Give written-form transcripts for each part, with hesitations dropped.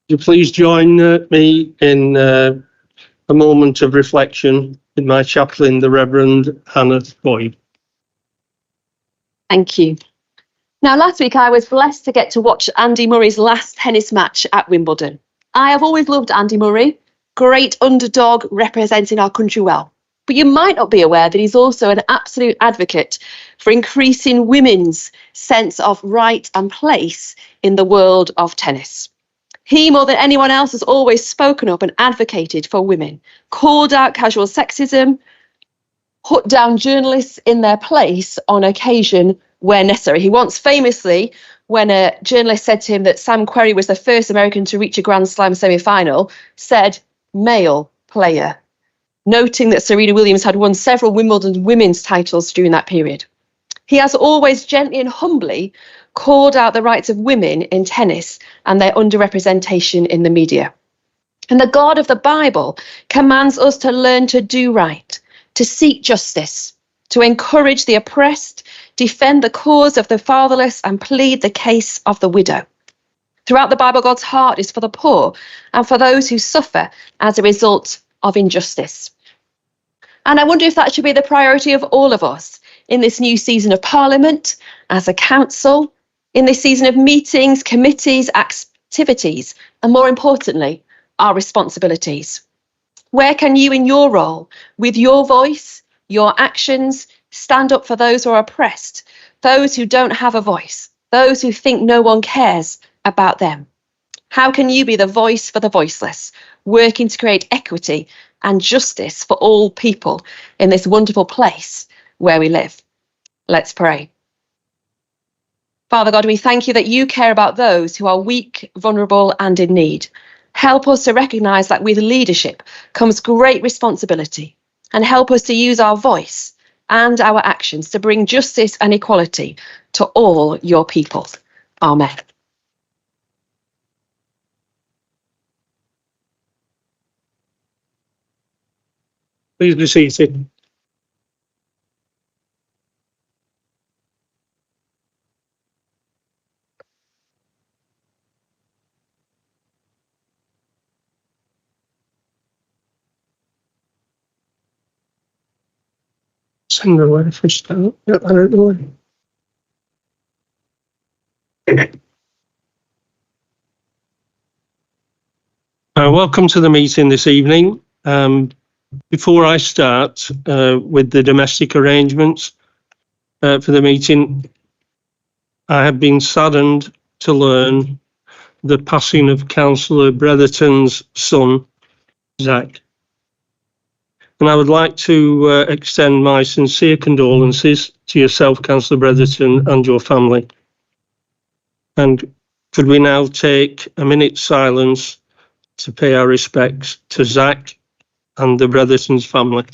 you please join me in a moment of reflection with my chaplain, the Reverend Hannah Boyd. Thank you. Now, last week I was blessed to get to watch Andy Murray's last tennis match at Wimbledon. I have always loved Andy Murray, great underdog representing our country well. But you might not be aware that he's also an absolute advocate for increasing women's sense of right and place in the world of tennis. He, more than anyone else, has always spoken up and advocated for women, called out casual sexism, put down journalists in their place on occasion where necessary. He once famously, when a journalist said to him that Sam Querrey was the first American to reach a Grand Slam semi-final, said, "male player," noting that Serena Williams had won several Wimbledon women's titles during that period. He has always gently and humbly called out the rights of women in tennis and their underrepresentation in the media. And the God of the Bible commands us to learn to do right, to seek justice, to encourage the oppressed, defend the cause of the fatherless, and plead the case of the widow. Throughout the Bible, God's heart is for the poor and for those who suffer as a result of injustice. And I wonder if that should be the priority of all of us in this new season of Parliament, as a council, in this season of meetings, committees, activities, and more importantly, our responsibilities. Where can you, in your role, with your voice, your actions, stand up for those who are oppressed, those who don't have a voice, those who think no one cares about them? How can you be the voice for the voiceless, working to create equity and justice for all people in this wonderful place where we live? Let's pray. Father God, we thank you that you care about those who are weak, vulnerable, and in need. Help us to recognise that with leadership comes great responsibility, and help us to use our voice and our actions to bring justice and equality to all your people. Amen. Please be seated. Send her away for start. Get that out of the way. Welcome to the meeting this evening. Before I start with the domestic arrangements for the meeting, I have been saddened to learn the passing of Councillor Bretherton's son, Zach. And I would like to extend my sincere condolences to yourself, Councillor Bretherton, and your family. And could we now take a minute's silence to pay our respects to Zach and the Bretherton's family?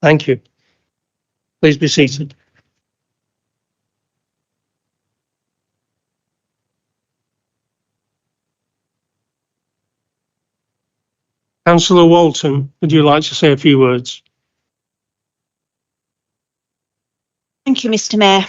Thank you. Please be seated. Councillor Walton, would you like to say a few words? Thank you, Mr. Mayor.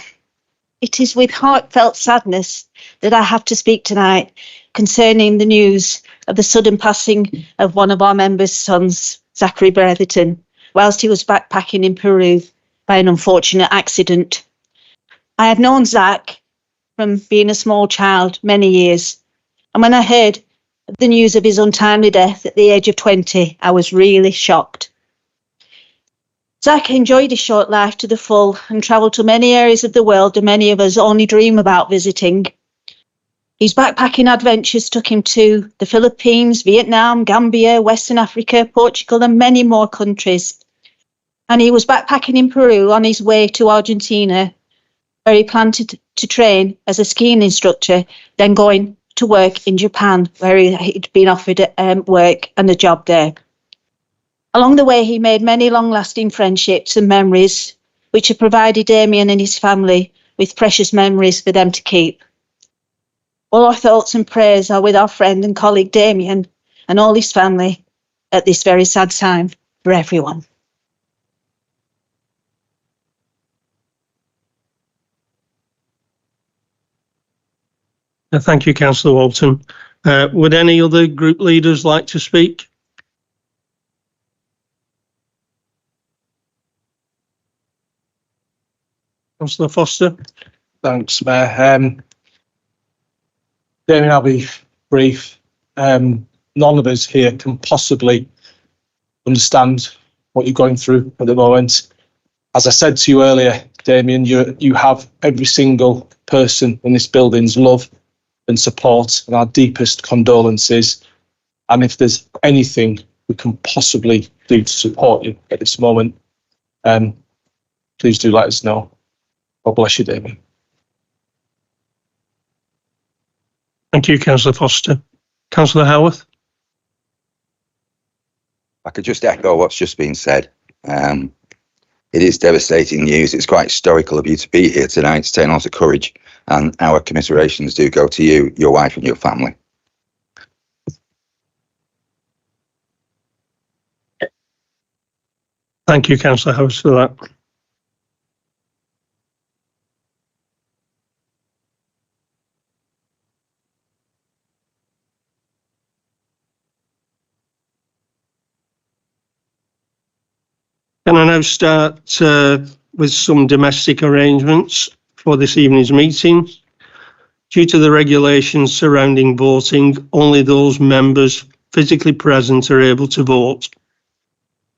It is with heartfelt sadness that I have to speak tonight concerning the news of the sudden passing of one of our members' sons, Zachary Bretherton, whilst he was backpacking in Peru by an unfortunate accident. I had known Zach from being a small child many years, and when I heard the news of his untimely death at the age of 20, I was really shocked. Zach enjoyed his short life to the full and travelled to many areas of the world that many of us only dream about visiting. His backpacking adventures took him to the Philippines, Vietnam, Gambia, Western Africa, Portugal, and many more countries. And he was backpacking in Peru on his way to Argentina, where he planned to train as a skiing instructor, then going to work in Japan, where he'd been offered work and a job there. Along the way, he made many long-lasting friendships and memories, which have provided Damien and his family with precious memories for them to keep. All our thoughts and prayers are with our friend and colleague Damien and all his family at this very sad time for everyone. Thank you, Councillor Walton. Would any other group leaders like to speak? Councillor Foster. Thanks, Mayor. Damien, I'll be brief. None of us here can possibly understand what you're going through at the moment. As I said to you earlier, Damien, you have every single person in this building's love and support and our deepest condolences. And if there's anything we can possibly do to support you at this moment, please do let us know. God bless you, Damien. Thank you, Councillor Foster. Councillor Howarth. I could just echo what's just been said. It is devastating news. It's quite historical of you to be here tonight. It's taken a lot of courage, and our commiserations do go to you, your wife and your family. Thank you, Councillor Howarth, for that. Can I now start with some domestic arrangements for this evening's meeting? Due to the regulations surrounding voting, only those members physically present are able to vote.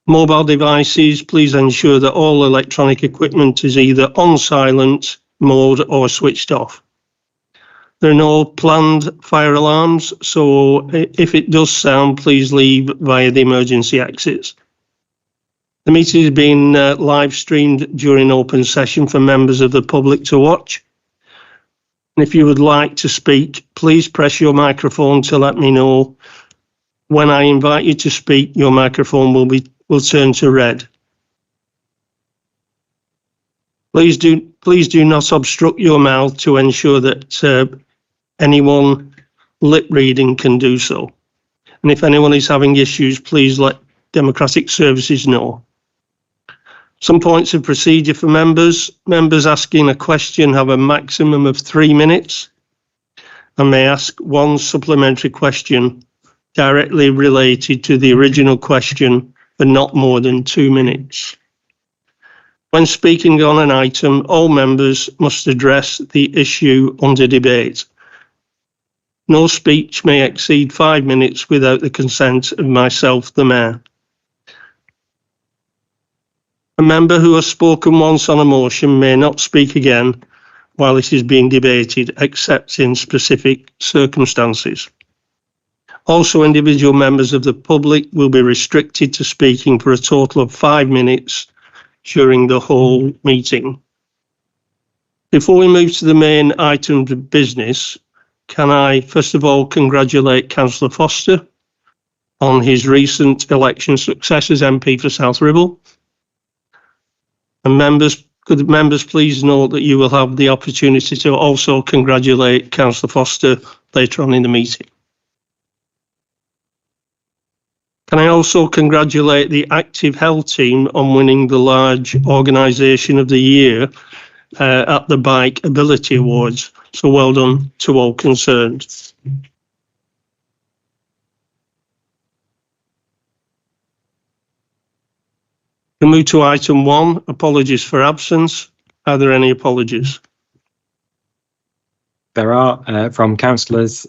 Mobile devices, please ensure that all electronic equipment is either on silent mode or switched off. There are no planned fire alarms, so if it does sound, please leave via the emergency exits. The meeting is being live streamed during open session for members of the public to watch. And if you would like to speak, please press your microphone to let me know. When I invite you to speak, your microphone will turn to red. Please do not obstruct your mouth to ensure that anyone lip reading can do so. And if anyone is having issues, please let Democratic Services know. Some points of procedure for members. Members asking a question have a maximum of 3 minutes and may ask one supplementary question directly related to the original question for not more than 2 minutes. When speaking on an item, all members must address the issue under debate. No speech may exceed 5 minutes without the consent of myself, the Mayor. A member who has spoken once on a motion may not speak again while it is being debated, except in specific circumstances. Also, individual members of the public will be restricted to speaking for a total of 5 minutes during the whole meeting. Before we move to the main items of business, can I first of all congratulate Councillor Foster on his recent election success as MP for South Ribble. And could members please note that you will have the opportunity to also congratulate Councillor Foster later on in the meeting. Can I also congratulate the Active Health team on winning the Large Organisation of the Year at the Bike Ability Awards. So well done to all concerned. We move to item 1, apologies for absence. Are there any apologies? There are from councillors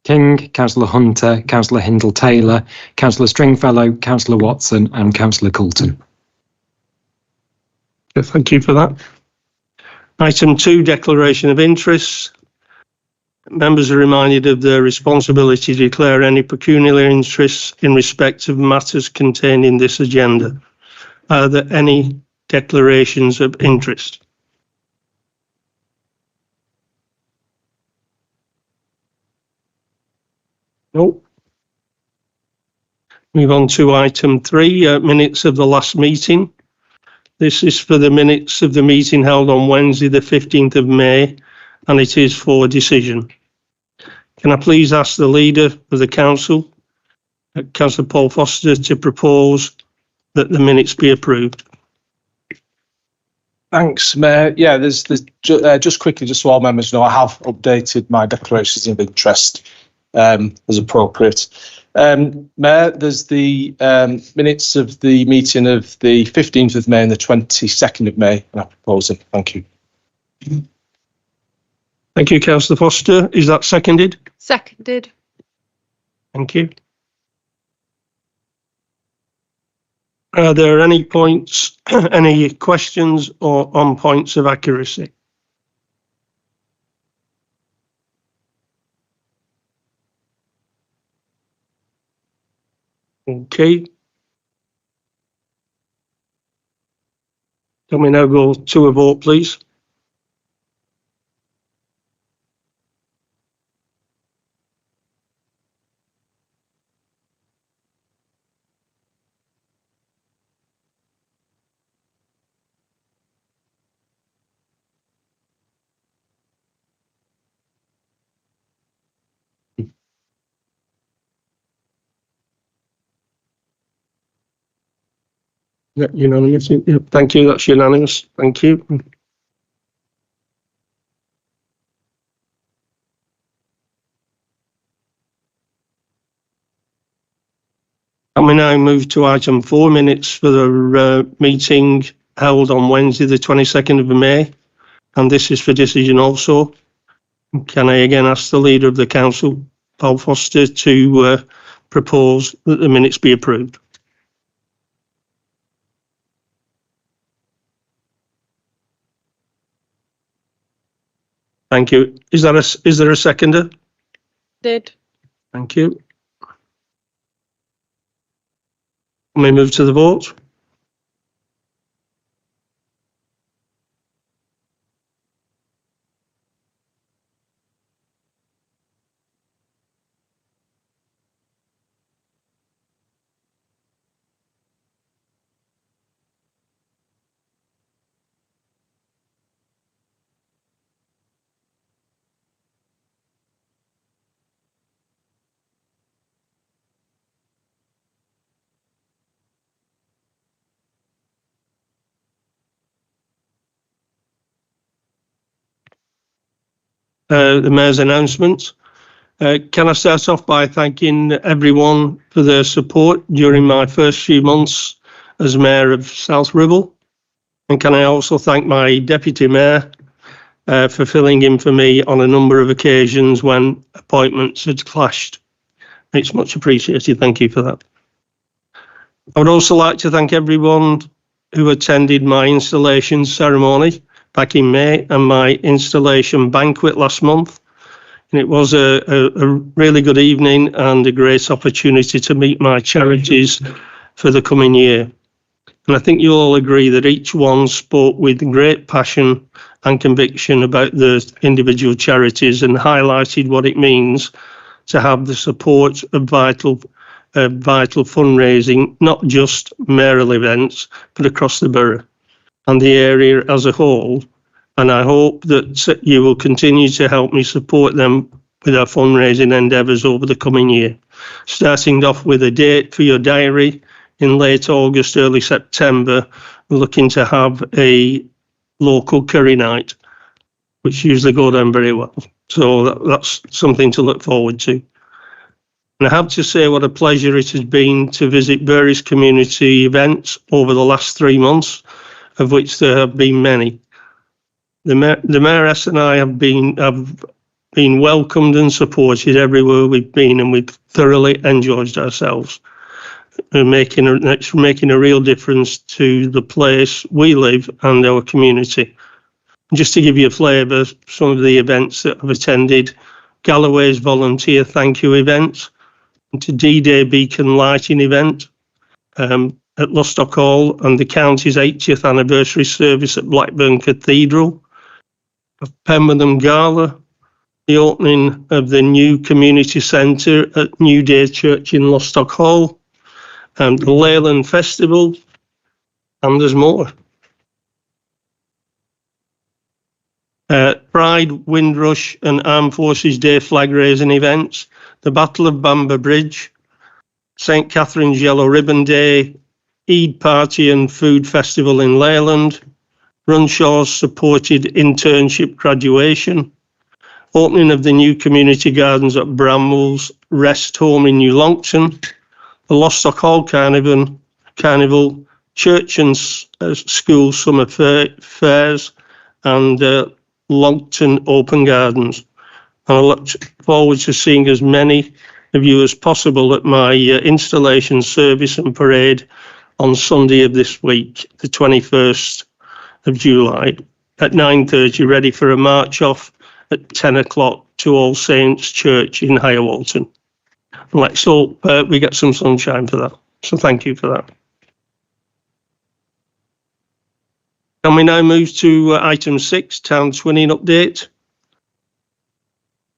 King, Councillor Hunter, Councillor Hindle-Taylor, Councillor Stringfellow, Councillor Watson and Councillor Coulton. Thank you for that. Item 2, declaration of interests. Members are reminded of their responsibility to declare any pecuniary interests in respect of matters contained in this agenda. Are there any declarations of interest? No. Move on to item 3, minutes of the last meeting. This is for the minutes of the meeting held on Wednesday, the 15th of May, and it is for decision. Can I please ask the leader of the council, Councillor Paul Foster, to propose that the minutes be approved? Thanks, Mayor. Yeah, there's just quickly, just so all members know, I have updated my declarations of interest as appropriate. Mayor, there's the minutes of the meeting of the 15th of May and the 22nd of May, and I'm proposing. Thank you. Thank you, Councillor Foster. Is that seconded? Seconded. Thank you. Are there any points, any questions or on points of accuracy? Okay. Can we now go to a vote, please? Yeah, unanimous. Yeah, thank you. That's unanimous. Thank you. And we now move to item 4, minutes for the meeting held on Wednesday, the 22nd of May, and this is for decision also. Can I again ask the leader of the council, Paul Foster, to propose that the minutes be approved? Thank you. Is there a seconder? Did. Thank you. Can we move to the vote? The Mayor's announcements. Can I start off by thanking everyone for their support during my first few months as Mayor of South Ribble? And can I also thank my Deputy Mayor for filling in for me on a number of occasions when appointments had clashed. It's much appreciated. Thank you for that. I would also like to thank everyone who attended my installation ceremony back in May and my installation banquet last month. And it was a really good evening and a great opportunity to meet my charities for the coming year. And I think you'll all agree that each one spoke with great passion and conviction about the individual charities and highlighted what it means to have the support of vital fundraising, not just mayoral events, but across the borough and the area as a whole. And I hope that you will continue to help me support them with our fundraising endeavours over the coming year. Starting off with a date for your diary in late August, early September, we're looking to have a local curry night, which usually go down very well. So that's something to look forward to. And I have to say what a pleasure it has been to visit various community events over the last 3 months, of which there have been many. The Mayoress and I have been welcomed and supported everywhere we've been, and we've thoroughly enjoyed ourselves. And it's making a real difference to the place we live and our community. Just to give you a flavour, some of the events that I've attended: Galloway's volunteer thank you event, to D-Day beacon lighting event at Lostock Hall, and the county's 80th anniversary service at Blackburn Cathedral, a Pemberton Gala, the opening of the new community centre at New Day Church in Lostock Hall, and the Leyland Festival, and there's more. Pride, Windrush and Armed Forces Day flag raising events, the Battle of Bamber Bridge, St Catherine's Yellow Ribbon Day, Eid Party and Food Festival in Leyland, Runshaw's supported internship graduation, opening of the new community gardens at Bramwell's Rest Home in New Longton, the Lostock Hall Carnival, church and school summer fairs, and Longton Open Gardens. And I look forward to seeing as many of you as possible at my installation service and parade on Sunday of this week, the 21st of July, at 9:30, ready for a march off at 10 o'clock to All Saints Church in Higher Walton. And let's hope we get some sunshine for that. So thank you for that. Can we now move to item 6, Town Twinning Update?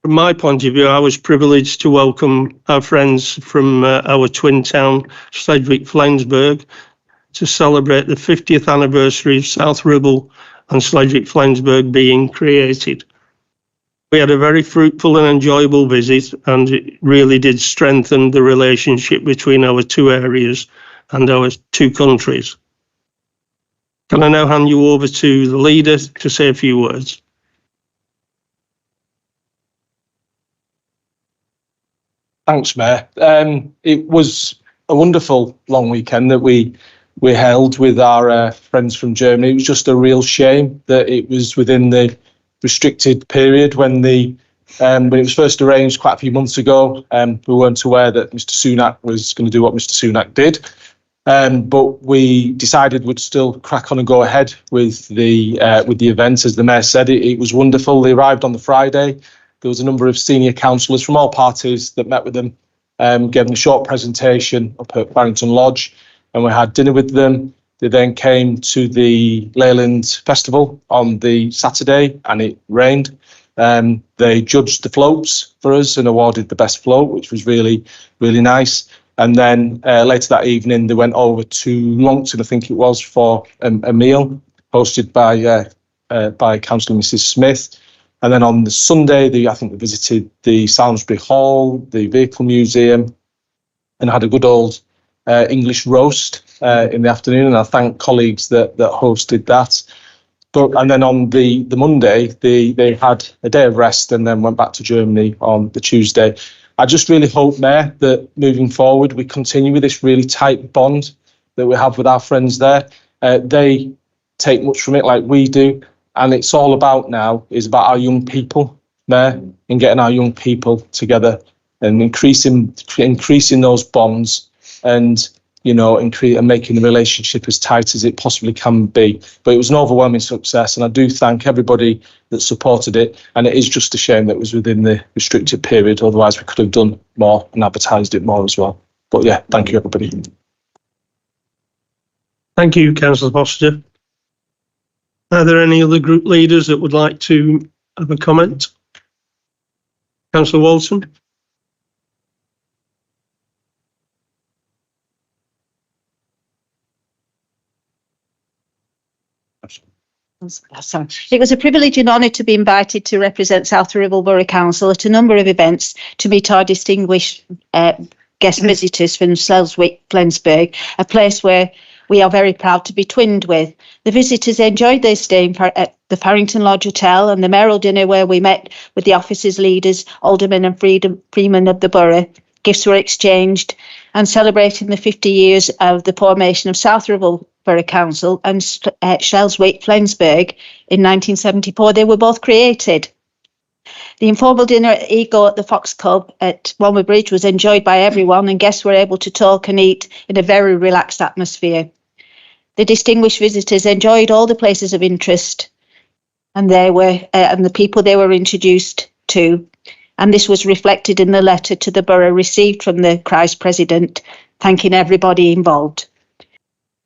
From my point of view, I was privileged to welcome our friends from our twin town, Sledwick-Flensburg, to celebrate the 50th anniversary of South Ribble and Sledwick-Flensburg being created. We had a very fruitful and enjoyable visit, and it really did strengthen the relationship between our two areas and our two countries. Can I now hand you over to the leader to say a few words? Thanks, Mayor. It was a wonderful long weekend that we held with our friends from Germany. It was just a real shame that it was within the restricted period when it was first arranged quite a few months ago. We weren't aware that Mr. Sunak was going to do what Mr. Sunak did. But we decided we'd still crack on and go ahead with the event. As the Mayor said, it was wonderful. They arrived on the Friday. There was a number of senior councillors from all parties that met with them, gave them a short presentation up at Barrington Lodge, and we had dinner with them. They then came to the Leyland Festival on the Saturday, and it rained. They judged the floats for us and awarded the best float, which was really, really nice. And then later that evening, they went over to Longton, I think it was, for a meal hosted by Councillor Mrs. Smith. And then on the Sunday, I think they visited the Salisbury Hall, the Vehicle Museum, and had a good old English roast in the afternoon. And I thank colleagues that hosted that. And then on the Monday, they had a day of rest and then went back to Germany on the Tuesday. I just really hope, Mayor, that moving forward, we continue with this really tight bond that we have with our friends there. They take much from it like we do. And it's all about now is about our young people, Mayor, and getting our young people together and increasing those bonds and, and making the relationship as tight as it possibly can be. But it was an overwhelming success, and I do thank everybody that supported it. And it is just a shame that it was within the restricted period. Otherwise, we could have done more and advertised it more as well. But yeah, thank you, everybody. Thank you, Councillor Foster. Are there any other group leaders that would like to have a comment? Councillor Walton? Sorry. It was a privilege and honour to be invited to represent South Ribble Borough Council at a number of events to meet our distinguished guest visitors from Sledwick-Flensburg, a place where we are very proud to be twinned with. The visitors enjoyed their stay at the Farrington Lodge Hotel and the mayoral dinner, where we met with the officers, leaders, aldermen and freemen of the borough gifts were exchanged, and celebrating the 50 years of the formation of South Ribble Borough Council and Shelswick Flensburg in 1974, they were both created. The informal dinner at Ego at the Fox Cub at Walmer Bridge was enjoyed by everyone, and guests were able to talk and eat in a very relaxed atmosphere. The distinguished visitors enjoyed all the places of interest, and the people they were introduced to. And this was reflected in the letter to the borough received from the Christ President, thanking everybody involved,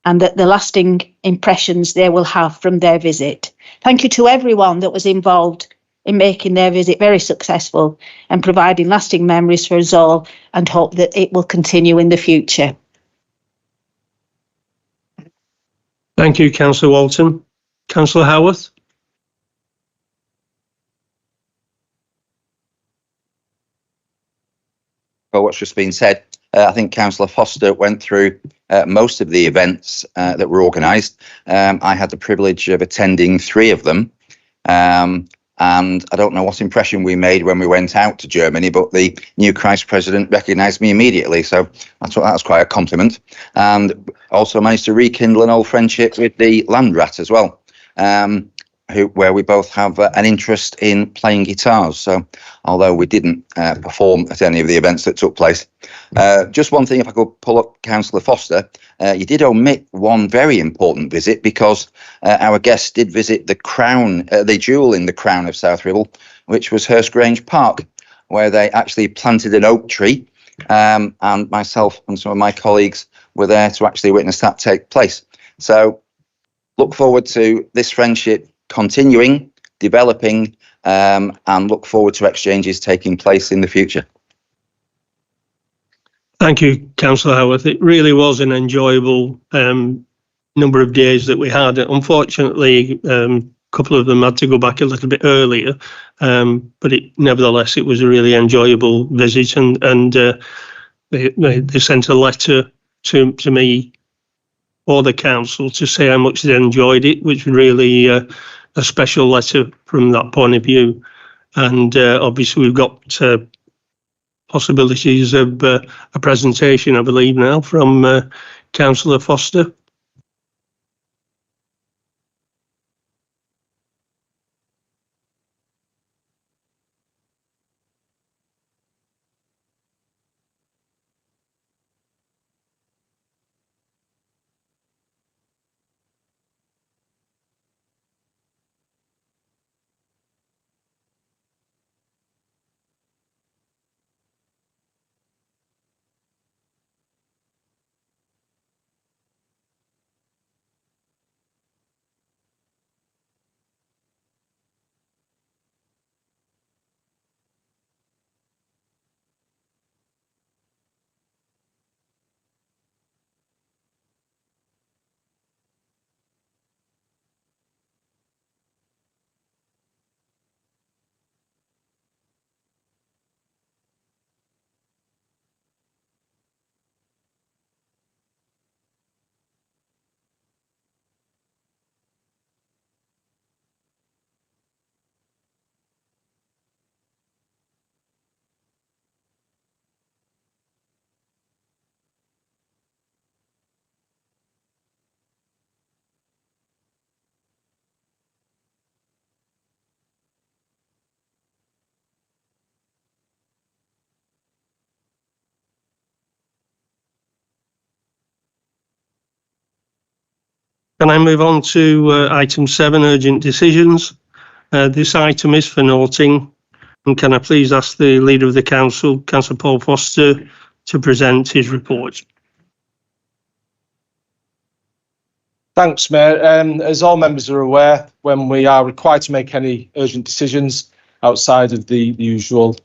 and that the lasting impressions they will have from their visit. Thank you to everyone that was involved in making their visit very successful and providing lasting memories for us all, and hope that it will continue in the future. Thank you, Councillor Walton. Councillor Howarth. Well, what's just been said, I think Councillor Foster went through most of the events that were organised. I had the privilege of attending 3 of them. And I don't know what impression we made when we went out to Germany, but the new Christ President recognised me immediately. So that was quite a compliment. And also managed to rekindle an old friendship with the land rat as well, where we both have an interest in playing guitars. So although we didn't perform at any of the events that took place. Just one thing, if I could pull up Councillor Foster, you did omit one very important visit, because our guests did visit the crown, the jewel in the crown of South Ribble, which was Hurst Grange Park, where they actually planted an oak tree, and myself and some of my colleagues were there to actually witness that take place. So look forward to this friendship continuing, developing, and look forward to exchanges taking place in the future. Thank you, Councillor Howarth. It really was an enjoyable number of days that we had. Unfortunately, a couple of them had to go back a little bit earlier, but nevertheless, it was a really enjoyable visit, and they sent a letter to me or the council to say how much they enjoyed it, which was really a special letter from that point of view. And obviously we've got possibilities of a presentation, I believe, now from Councillor Foster. Can I move on to item 7, urgent decisions? This item is for noting, and can I please ask the Leader of the Council, Councillor Paul Foster, to present his report? Thanks, Mayor. As all members are aware, when we are required to make any urgent decisions outside of the usual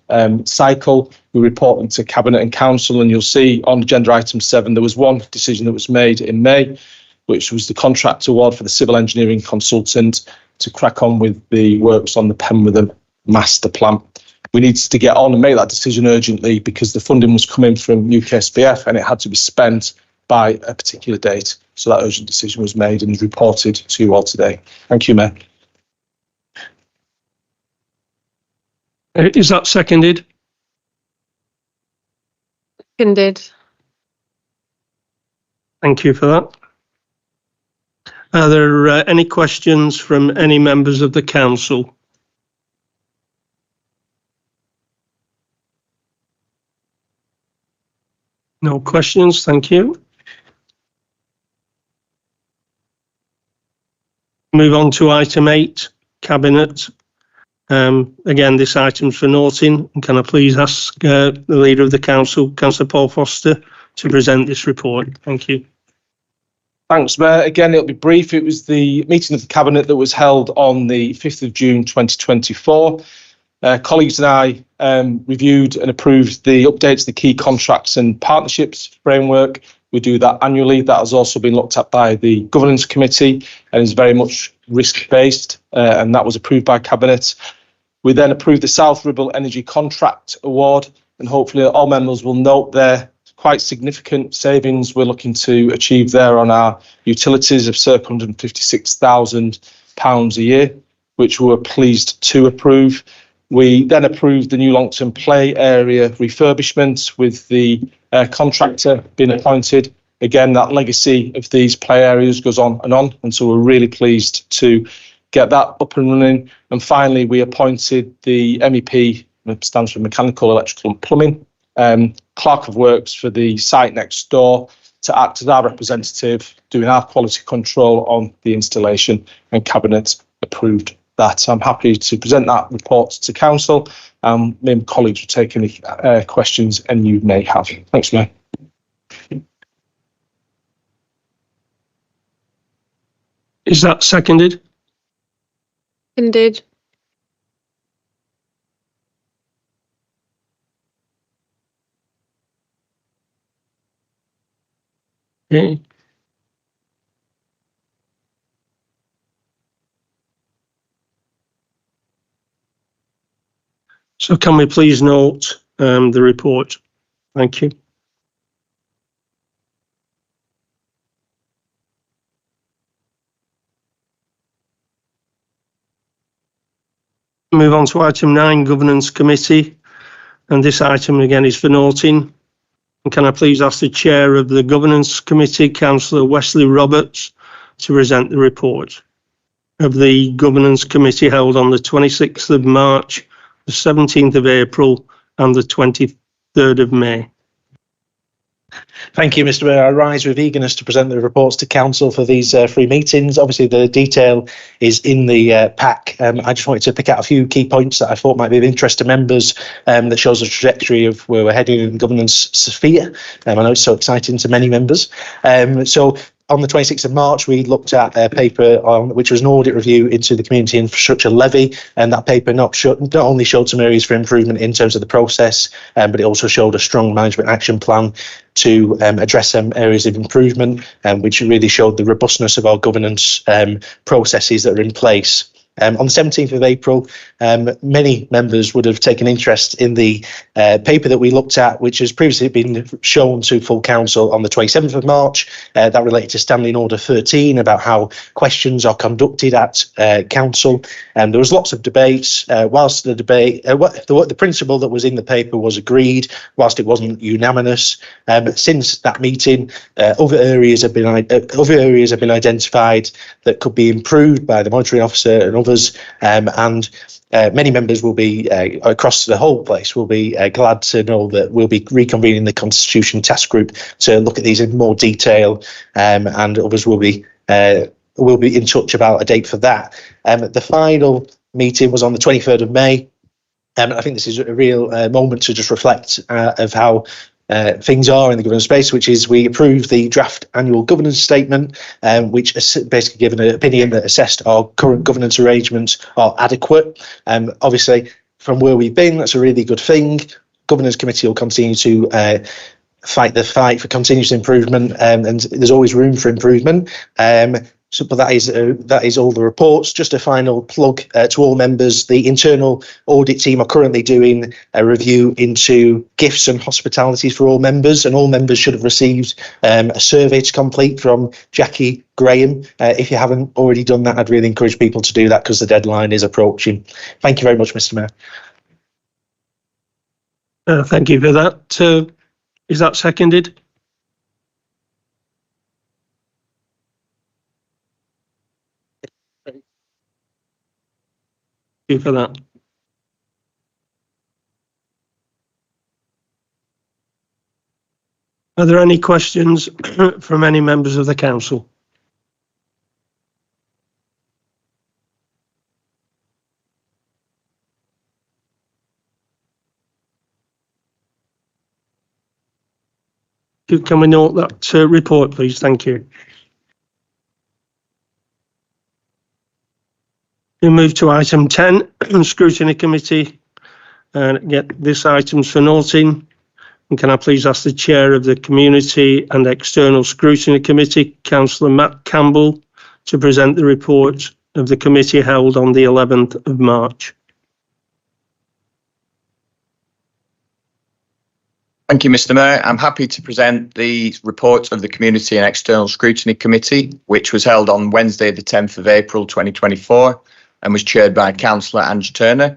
cycle, we report them to Cabinet and Council, and you'll see on agenda item 7, there was one decision that was made in May, which was the contract award for the civil engineering consultant to crack on with the works on the Penwitham master plan. We needed to get on and make that decision urgently because the funding was coming from UKSBF and it had to be spent by a particular date. So that urgent decision was made and reported to you all today. Thank you, Mayor. Is that seconded? Seconded. Thank you for that. Are there any questions from any members of the council? No questions, thank you. Move on to item 8, Cabinet. Again, this item's for noting. Can I please ask the Leader of the Council, Councillor Paul Foster, to present this report? Thank you. Thanks, Mayor. Again, it'll be brief. It was the meeting of the Cabinet that was held on the 5th of June 2024. Colleagues and I reviewed and approved the updates to the key contracts and partnerships framework. We do that annually. That has also been looked at by the Governance Committee and is very much risk-based, and that was approved by Cabinet. We then approved the South Ribble Energy Contract Award, and hopefully all members will note there quite significant savings we're looking to achieve there on our utilities of circa £156,000 a year, which we were pleased to approve. We then approved the new long-term play area refurbishment with the contractor being appointed. Again, that legacy of these play areas goes on, and so we're really pleased to get that up and running. And finally, we appointed the MEP, stands for Mechanical, Electrical and Plumbing, clerk of works for the site next door to act as our representative, doing our quality control on the installation, and Cabinet approved that. I'm happy to present that report to Council. Me and my colleagues will take any questions and you may have. Thanks, Mayor. Is that seconded? Seconded. Okay. So can we please note the report? Thank you. Move on to item 9, Governance Committee. And this item again is for noting. And can I please ask the Chair of the Governance Committee, Councillor Wesley Roberts, to present the report of the Governance Committee held on the 26th of March, the 17th of April and the 23rd of May. Thank you, Mr. Mayor. I rise with eagerness to present the reports to Council for these 3 meetings. Obviously, the detail is in the pack. I just wanted to pick out a few key points that I thought might be of interest to members that shows the trajectory of where we're heading in the governance sphere. I know it's so exciting to many members. So on the 26th of March, we looked at a paper which was an audit review into the community infrastructure levy, and that paper not only showed some areas for improvement in terms of the process, but it also showed a strong management action plan to address some areas of improvement, which really showed the robustness of our governance processes that are in place. On the 17th of April, many members would have taken interest in the paper that we looked at, which has previously been shown to full council on the 27th of March. That related to Standing Order 13 about how questions are conducted at council. And there was lots of debates. Whilst the debate, the principle that was in the paper was agreed, whilst it wasn't unanimous. Since that meeting, other areas have been identified that could be improved by the monitoring officer and others, and many members will be across the whole place will be glad to know that we'll be reconvening the Constitution Task Group to look at these in more detail, and others will be in touch about a date for that. The final meeting was on the 23rd of May. I think this is a real moment to just reflect of how things are in the governance space, which is we approved the draft annual governance statement, which basically given an opinion that assessed our current governance arrangements are adequate. Obviously, from where we've been, that's a really good thing. Governance Committee will continue to fight the fight for continuous improvement, and there's always room for improvement. But that is all the reports. Just a final plug to all members. The internal audit team are currently doing a review into gifts and hospitalities for all members, and all members should have received a survey to complete from Jackie Graham. If you haven't already done that, I'd really encourage people to do that because the deadline is approaching. Thank you very much, Mr. Mayor. Thank you for that. Is that seconded? Thank you for that. Are there any questions from any members of the council? Can we note that report, please? Thank you. We move to item 10, scrutiny committee, and get this items for noting. And can I please ask the chair of the community and external scrutiny committee, Councillor Matt Campbell, to present the report of the committee held on the 11th of March. Thank you, Mr. Mayor. I'm happy to present the report of the Community and External Scrutiny Committee, which was held on Wednesday, the 10th of April 2024, and was chaired by Councillor Ange Turner.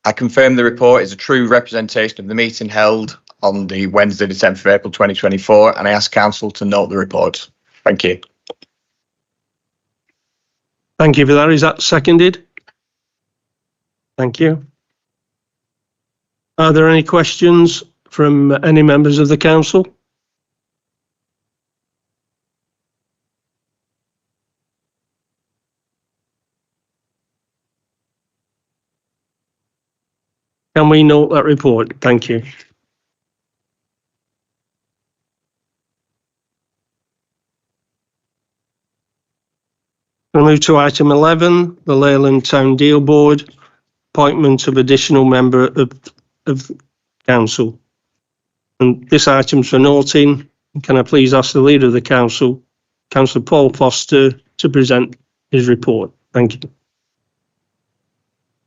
I confirm the report is a true representation of the meeting held on the Wednesday, the 10th of April 2024, and I ask Council to note the report. Thank you. Thank you for that. Is that seconded? Thank you. Are there any questions from any members of the council? Can we note that report? Thank you. We'll move to item 11, the Leyland Town Deal Board, appointment of additional member of council. And this item's for noting. Can I please ask the leader of the council, Councillor Paul Foster, to present his report? Thank you.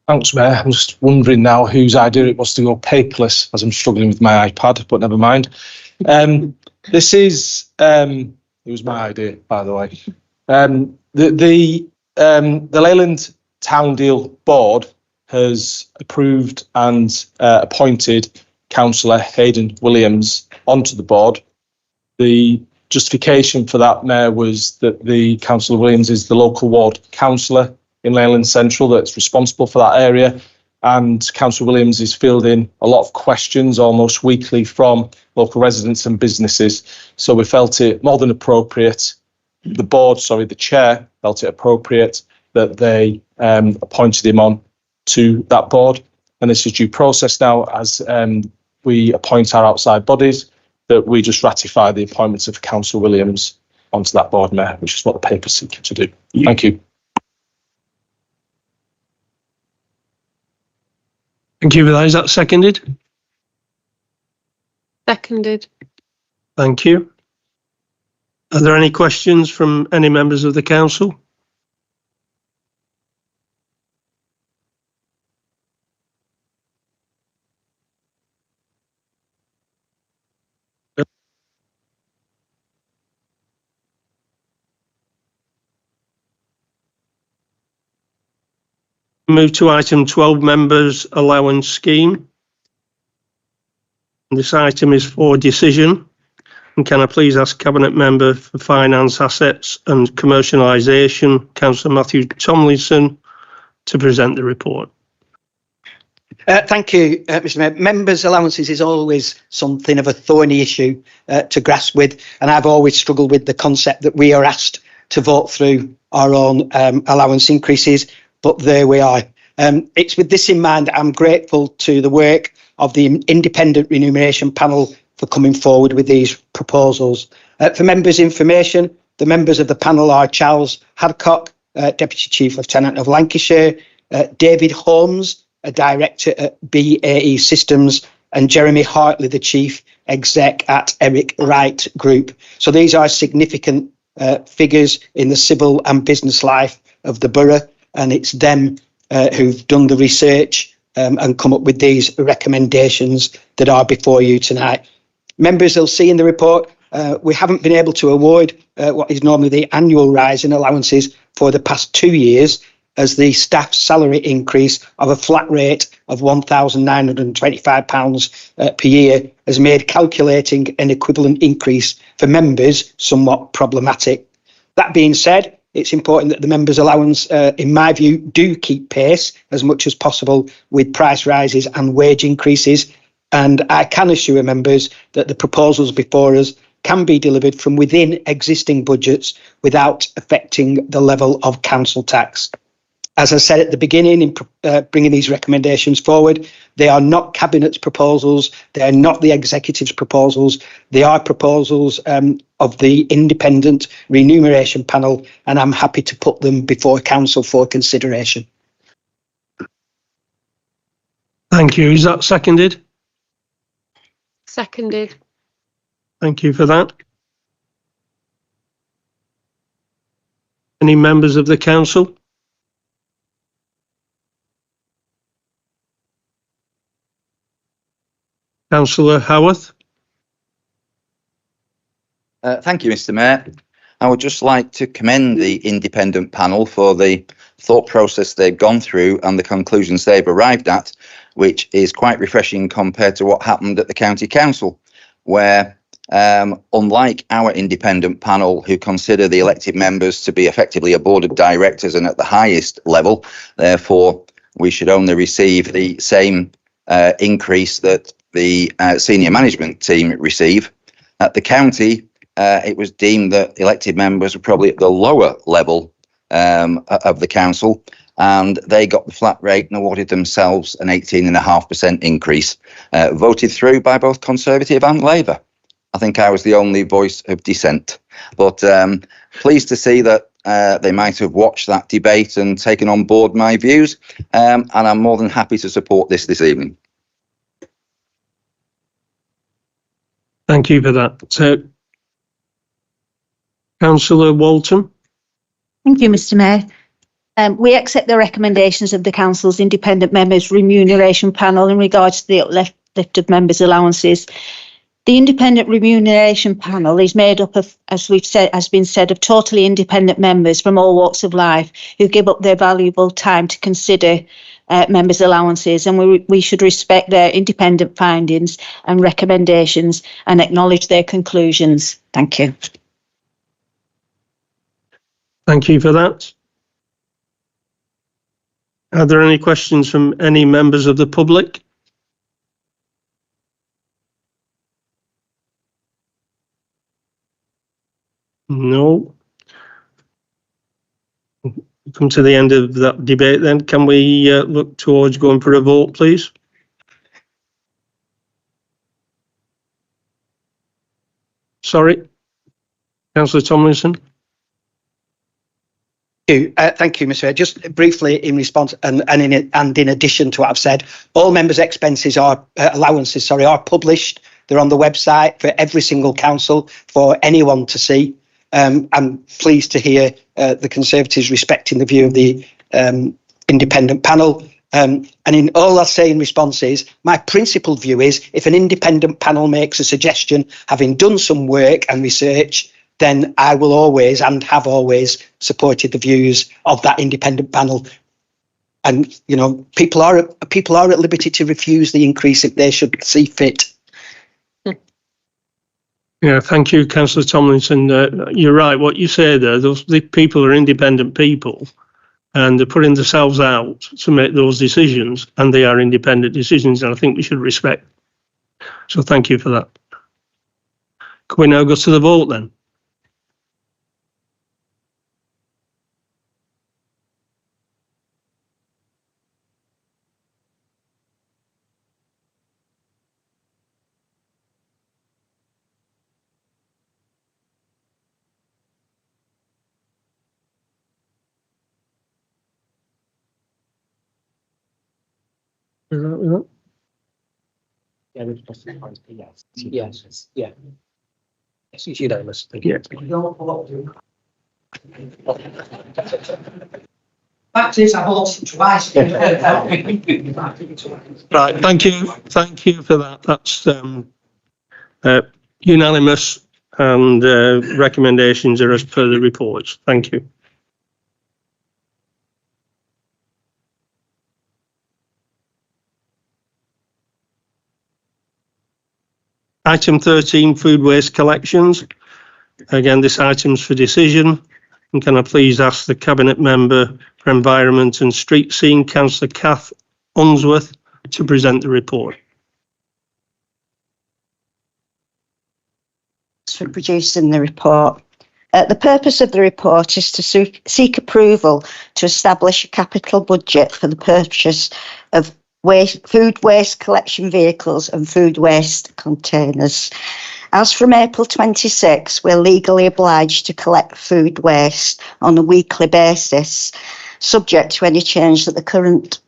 Thanks, Mayor. I'm just wondering now whose idea it was to go paperless, as I'm struggling with my iPad, but never mind. This is, it was my idea, by the way. The Leyland Town Deal Board has approved and appointed Councillor Hayden Williams onto the board. The justification for that, Mayor, was that the Councillor Williams is the local ward councillor in Leyland Central that's responsible for that area, and Councillor Williams is fielding a lot of questions almost weekly from local residents and businesses. So we felt it more than appropriate. The chair felt it appropriate that they appointed him on to that board. And this is due process now as we appoint our outside bodies, that we just ratify the appointment of Councillor Williams onto that board, Mayor, which is what the paper's seeking to do. Thank you. Thank you for that. Is that seconded? Seconded. Thank you. Are there any questions from any members of the council? Move to item 12, members allowance scheme. This item is for decision. And can I please ask Cabinet Member for Finance, Assets and Commercialisation, Councillor Matthew Tomlinson, to present the report. Thank you, Mr. Mayor. Members' allowances is always something of a thorny issue to grasp with, and I've always struggled with the concept that we are asked to vote through our own allowance increases, but there we are. It's with this in mind, I'm grateful to the work of the independent remuneration panel for coming forward with these proposals. For members' information, the members of the panel are Charles Hadcock, Deputy Chief Lieutenant of Lancashire, David Holmes, a Director at BAE Systems, and Jeremy Hartley, the Chief Exec at Eric Wright Group. So these are significant figures in the civil and business life of the borough, and it's them who've done the research and come up with these recommendations that are before you tonight. Members will see in the report, we haven't been able to avoid what is normally the annual rise in allowances for the past 2 years. as the staff salary increase of a flat rate of £1,925 per year has made calculating an equivalent increase for members somewhat problematic. That being said, it's important that the members' allowance, in my view, do keep pace as much as possible with price rises and wage increases. And I can assure members that the proposals before us can be delivered from within existing budgets without affecting the level of council tax. As I said at the beginning, in bringing these recommendations forward, they are not Cabinet's proposals, they are not the Executive's proposals, they are proposals of the Independent Remuneration Panel, and I'm happy to put them before Council for consideration. Thank you. Is that seconded? Seconded. Thank you for that. Any members of the council? Councillor Howarth. Thank you, Mr. Mayor. I would just like to commend the independent panel for the thought process they've gone through and the conclusions they've arrived at, which is quite refreshing compared to what happened at the County Council, where unlike our independent panel, who consider the elected members to be effectively a board of directors and at the highest level, therefore we should only receive the same increase that the senior management team receive. At the county, it was deemed that elected members were probably at the lower level of the council, and they got the flat rate and awarded themselves an 18.5% increase, voted through by both Conservative and Labour. I think I was the only voice of dissent, but pleased to see that they might have watched that debate and taken on board my views, and I'm more than happy to support this evening. Thank you for that. Councillor Walton. Thank you, Mr. Mayor. We accept the recommendations of the Council's Independent Members Remuneration Panel in regards to the uplift of members' allowances. The Independent Remuneration Panel is made up of, as we've said, has been said, of totally independent members from all walks of life who give up their valuable time to consider members' allowances, and we should respect their independent findings and recommendations and acknowledge their conclusions. Thank you. Thank you for that. Are there any questions from any members of the public? No. Come to the end of that debate then. Can we look towards going for a vote, please? Sorry, Councillor Tomlinson. Thank you, Mr. Mayor. Just briefly in response and in addition to what I've said, all members' expenses are allowances are published. They're on the website for every single council for anyone to see. I'm pleased to hear the Conservatives respecting the view of the independent panel. And in all I'll say in response is, my principled view is, if an independent panel makes a suggestion, having done some work and research, then I will always and have always supported the views of that independent panel. And, you know, people are at liberty to refuse the increase if they should see fit. Yeah, thank you, Councillor Tomlinson. You're right, what you say there, the people are independent people and they're putting themselves out to make those decisions, and they are independent decisions, and I think we should respect. So thank you for that. Can we now go to the vote then? Is that with that? Yes. Yeah. It's unanimous. Thank you. Fact is, I've lost twice. Right, thank you for that. That's unanimous, and recommendations are as per the reports. Thank you. Item 13, food waste collections. Again, this item's for decision. And can I please ask the Cabinet Member for Environment and Street Scene, Councillor Kath Unsworth, to present the report. For producing the report. The purpose of the report is to seek approval to establish a capital budget for the purchase of food waste collection vehicles and food waste containers. As from April 26, we're legally obliged to collect food waste on a weekly basis, subject to any change that the current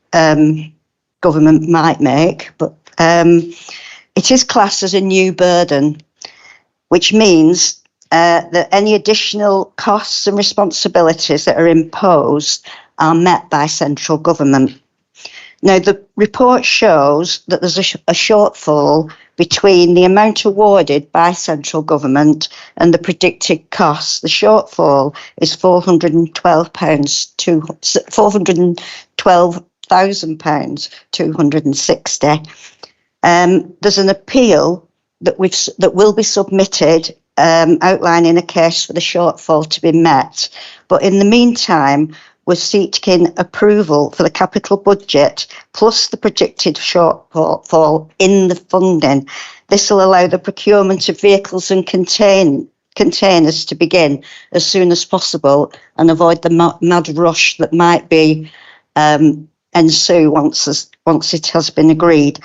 government might make. But it is classed as a new burden, which means that any additional costs and responsibilities that are imposed are met by central government. Now, the report shows that there's a shortfall between the amount awarded by central government and the predicted costs. The shortfall is £412,260. There's an appeal that will be submitted outlining a case for the shortfall to be met. But in the meantime, we're seeking approval for the capital budget plus the predicted shortfall in the funding. This will allow the procurement of vehicles and containers to begin as soon as possible and avoid the mad rush that might be ensue once it has been agreed.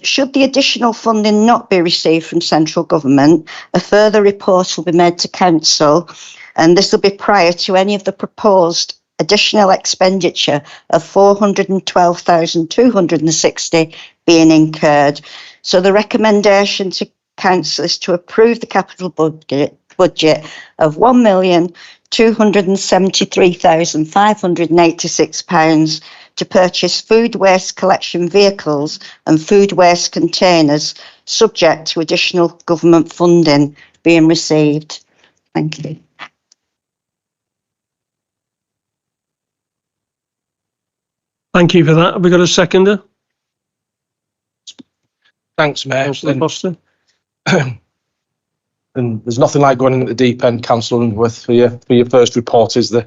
Should the additional funding not be received from central government, a further report will be made to council, and this will be prior to any of the proposed additional expenditure of £412,260 being incurred. So the recommendation to council is to approve the capital budget of £1,273,586 to purchase food waste collection vehicles and food waste containers, subject to additional government funding being received. Thank you. Thank you for that. Have we got a seconder? Thanks, Mayor. Councillor Foster. And there's nothing like going in at the deep end, Councillor Unsworth, for your first report, is there?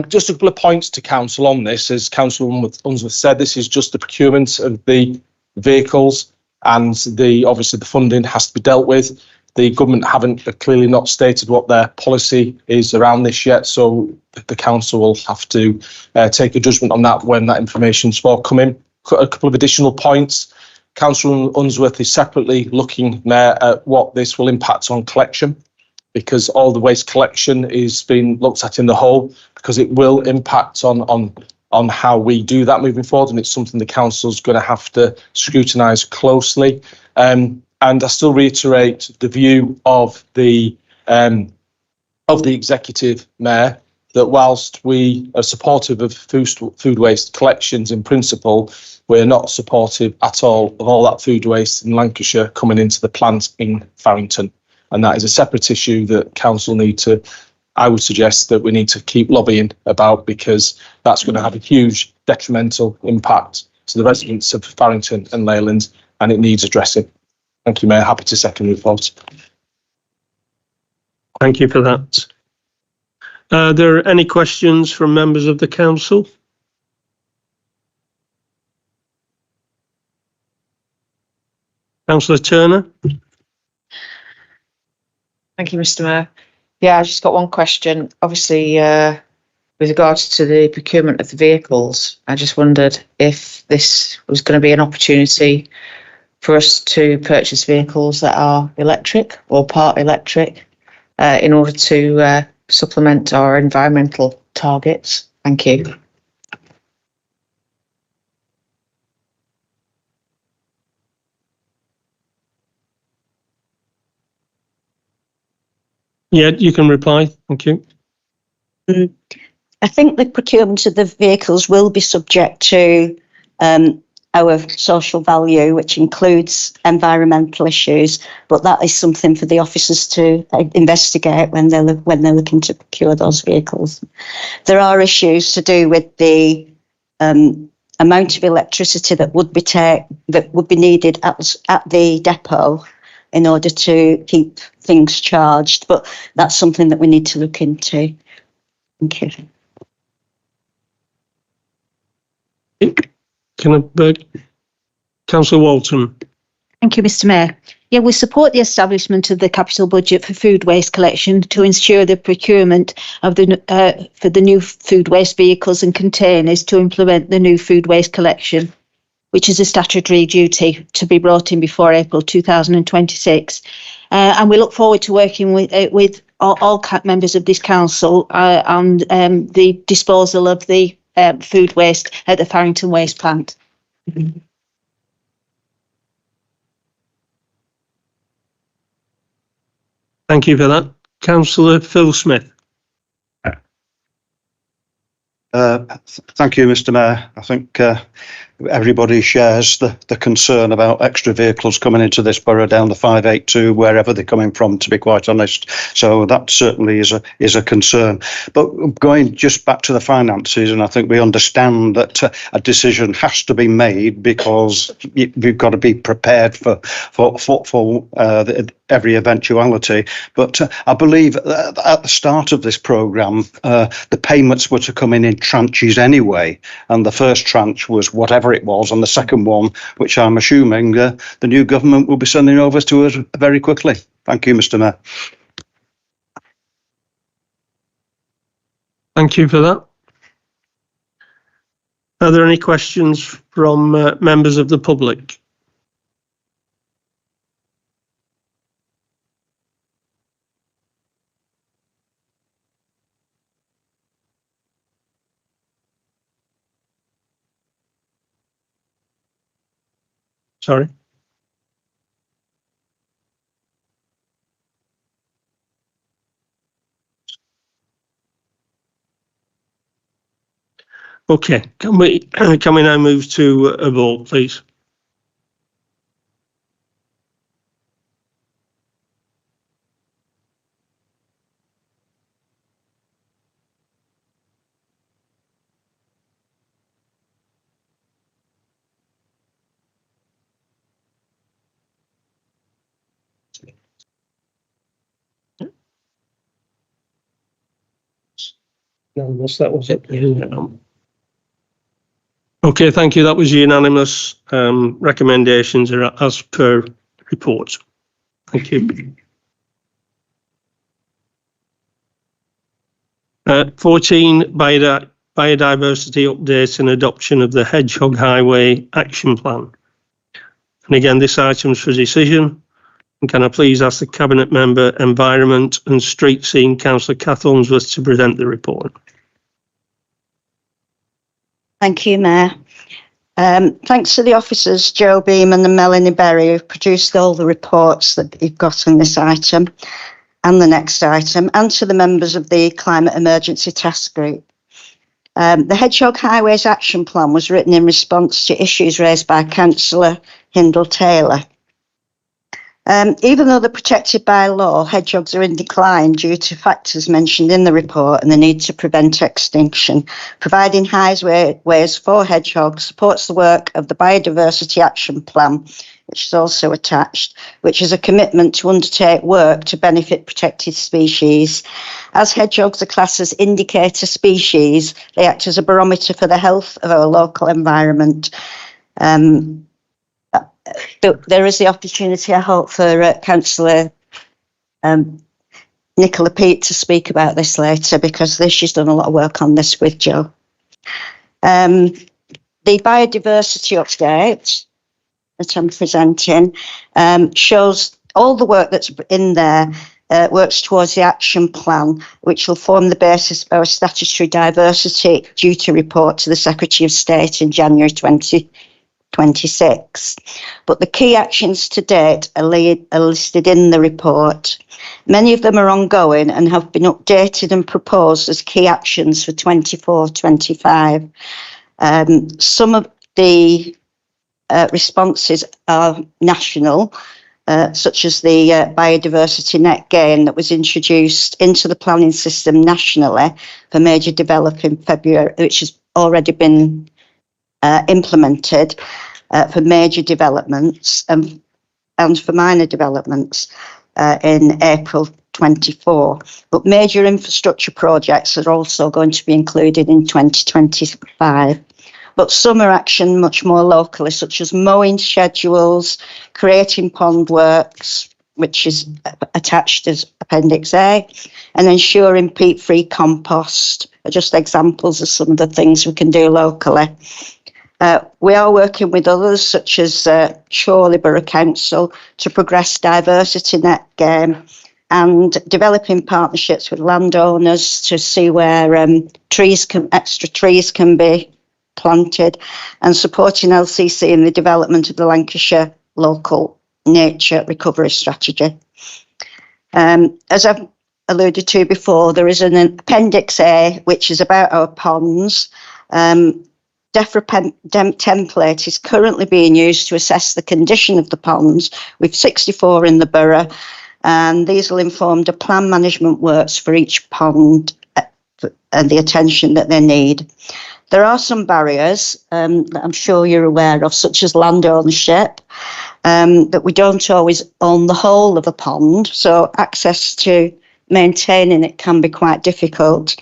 Just a couple of points to council on this. As Councillor Unsworth said, this is just the procurement of the vehicles, and obviously the funding has to be dealt with. The government haven't clearly not stated what their policy is around this yet, so the council will have to take a judgment on that when that information's forthcoming. A couple of additional points. Councillor Unsworth is separately looking, Mayor, at what this will impact on collection, because all the waste collection is being looked at in the whole, because it will impact on how we do that moving forward, and it's something the council's going to have to scrutinise closely. And I still reiterate the view of the executive, Mayor, that whilst we are supportive of food waste collections in principle, we're not supportive at all of all that food waste in Lancashire coming into the plant in Farrington. And that is a separate issue that council I would suggest that we need to keep lobbying about, because that's going to have a huge detrimental impact to the residents of Farrington and Leyland, and it needs addressing. Thank you, Mayor. Happy to second the report. Thank you for that. Are there any questions from members of the council? Councillor Turner. Thank you, Mr. Mayor. Yeah, I just got one question. Obviously, with regards to the procurement of the vehicles, I just wondered if this was going to be an opportunity for us to purchase vehicles that are electric or part electric in order to supplement our environmental targets. Thank you. Yeah, you can reply. Thank you. I think the procurement of the vehicles will be subject to our social value, which includes environmental issues, but that is something for the officers to investigate when they're looking to procure those vehicles. There are issues to do with the amount of electricity that would be needed at the depot, in order to keep things charged. But that's something that we need to look into. Thank you. Can I beg Councillor Walton? Thank you, Mr. Mayor. Yeah, we support the establishment of the capital budget for food waste collection to ensure the procurement of for the new food waste vehicles and containers to implement the new food waste collection, which is a statutory duty to be brought in before April 2026. And we look forward to working with all members of this council on the disposal of the food waste at the Farrington Waste Plant. Thank you for that. Councillor Phil Smith. Thank you, Mr. Mayor. I think everybody shares the concern about extra vehicles coming into this borough down the 582, wherever they're coming from, to be quite honest. So that certainly is a concern. But going just back to the finances, and I think we understand that a decision has to be made because we've got to be prepared for every eventuality. But I believe at the start of this programme, the payments were to come in tranches anyway, and the first tranche was whatever it was, and the second one, which I'm assuming the new government will be sending over to us very quickly. Thank you, Mr. Mayor. Thank you for that. Are there any questions from members of the public? Sorry. Okay, can we now move to a vote, please? That was it. Okay, thank you. That was unanimous. Recommendations are as per report. Thank you. 14, biodiversity update and adoption of the Hedgehog Highway Action Plan. And again, this item's for decision. And can I please ask the Cabinet Member, Environment and Street Scene, Councillor Kath Unsworth, to present the report. Thank you, Mayor. Thanks to the officers, Joe Beeman and Melanie Berry, who've produced all the reports that you've got on this item and the next item, and to the members of the Climate Emergency Task Group. The Hedgehog Highways Action Plan was written in response to issues raised by Councillor Hindle-Taylor. Even though they're protected by law, hedgehogs are in decline due to factors mentioned in the report and the need to prevent extinction. Providing highways for hedgehogs supports the work of the Biodiversity Action Plan, which is also attached, which is a commitment to undertake work to benefit protected species. As hedgehogs are classed as indicator species, they act as a barometer for the health of our local environment. There is the opportunity, I hope, for Councillor Nicola Peat to speak about this later, because she's done a lot of work on this with Joe. The biodiversity update that I'm presenting shows all the work that's in there works towards the action plan, which will form the basis of our statutory diversity duty report to the Secretary of State in January 2026. But the key actions to date are listed in the report. Many of them are ongoing and have been updated and proposed as key actions for 24-25. Some of the responses are national, such as the biodiversity net gain that was introduced into the planning system nationally for major development in February, which has already been implemented for major developments. and for minor developments in April 24. But major infrastructure projects are also going to be included in 2025. But some are action much more locally, such as mowing schedules, creating pond works, which is attached as Appendix A, and ensuring peat-free compost are just examples of some of the things we can do locally. We are working with others, such as Chorley Borough Council, to progress diversity net game and developing partnerships with landowners to see where extra trees can be planted, and supporting LCC in the development of the Lancashire local nature recovery strategy. As I've alluded to before, there is an Appendix A, which is about our ponds. DEFRA template is currently being used to assess the condition of the ponds. We've 64 in the borough, and these will inform the plan management works for each pond and the attention that they need. There are some barriers that I'm sure you're aware of, such as land ownership, that we don't always own the whole of a pond, so access to maintaining it can be quite difficult.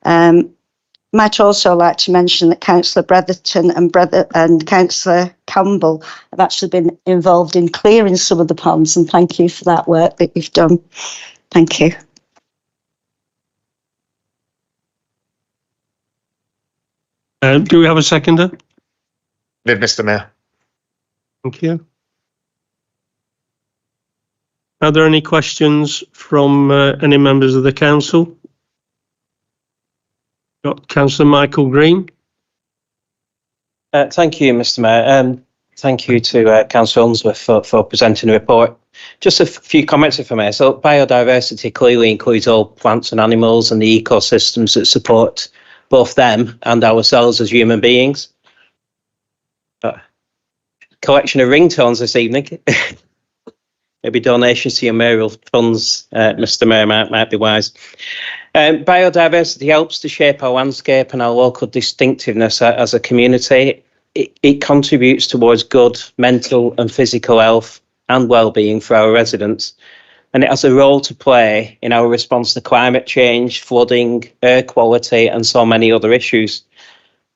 Might also like to mention that Councillor Bretherton and Councillor Campbell have actually been involved in clearing some of the ponds, and thank you for that work that you've done. Thank you. Do we have a seconder? Did, Mr. Mayor. Thank you. Are there any questions from any members of the council? Got Councillor Michael Green. Thank you, Mr. Mayor. Thank you to Councillor Unsworth for presenting the report. Just a few comments, if I may. So biodiversity clearly includes all plants and animals and the ecosystems that support both them and ourselves as human beings. Collection of ringtones this evening. Maybe donations to your mayoral funds, Mr. Mayor, might be wise. Biodiversity helps to shape our landscape and our local distinctiveness as a community. It contributes towards good mental and physical health and well-being for our residents. And it has a role to play in our response to climate change, flooding, air quality, and so many other issues.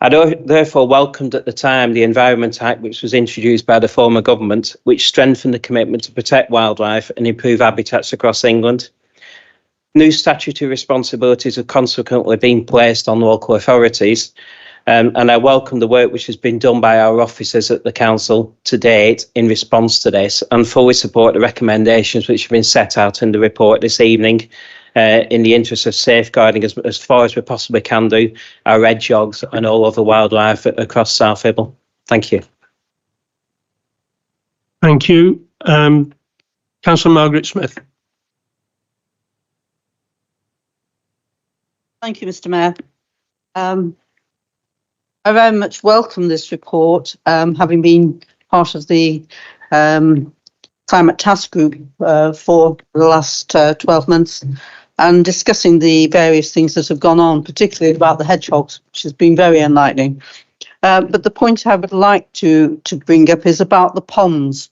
I therefore welcomed at the time the Environment Act, which was introduced by the former government, which strengthened the commitment to protect wildlife and improve habitats across England. New statutory responsibilities have consequently been placed on local authorities, and I welcome the work which has been done by our officers at the council to date in response to this, and fully support the recommendations which have been set out in the report this evening, in the interest of safeguarding as far as we possibly can do our hedgehogs and all other wildlife across South Hibble. Thank you. Thank you. Councillor Margaret Smith. Thank you, Mr. Mayor. I very much welcome this report, having been part of the Climate Task Group for the last 12 months and discussing the various things that have gone on, particularly about the hedgehogs, which has been very enlightening. But the point I would like to bring up is about the ponds.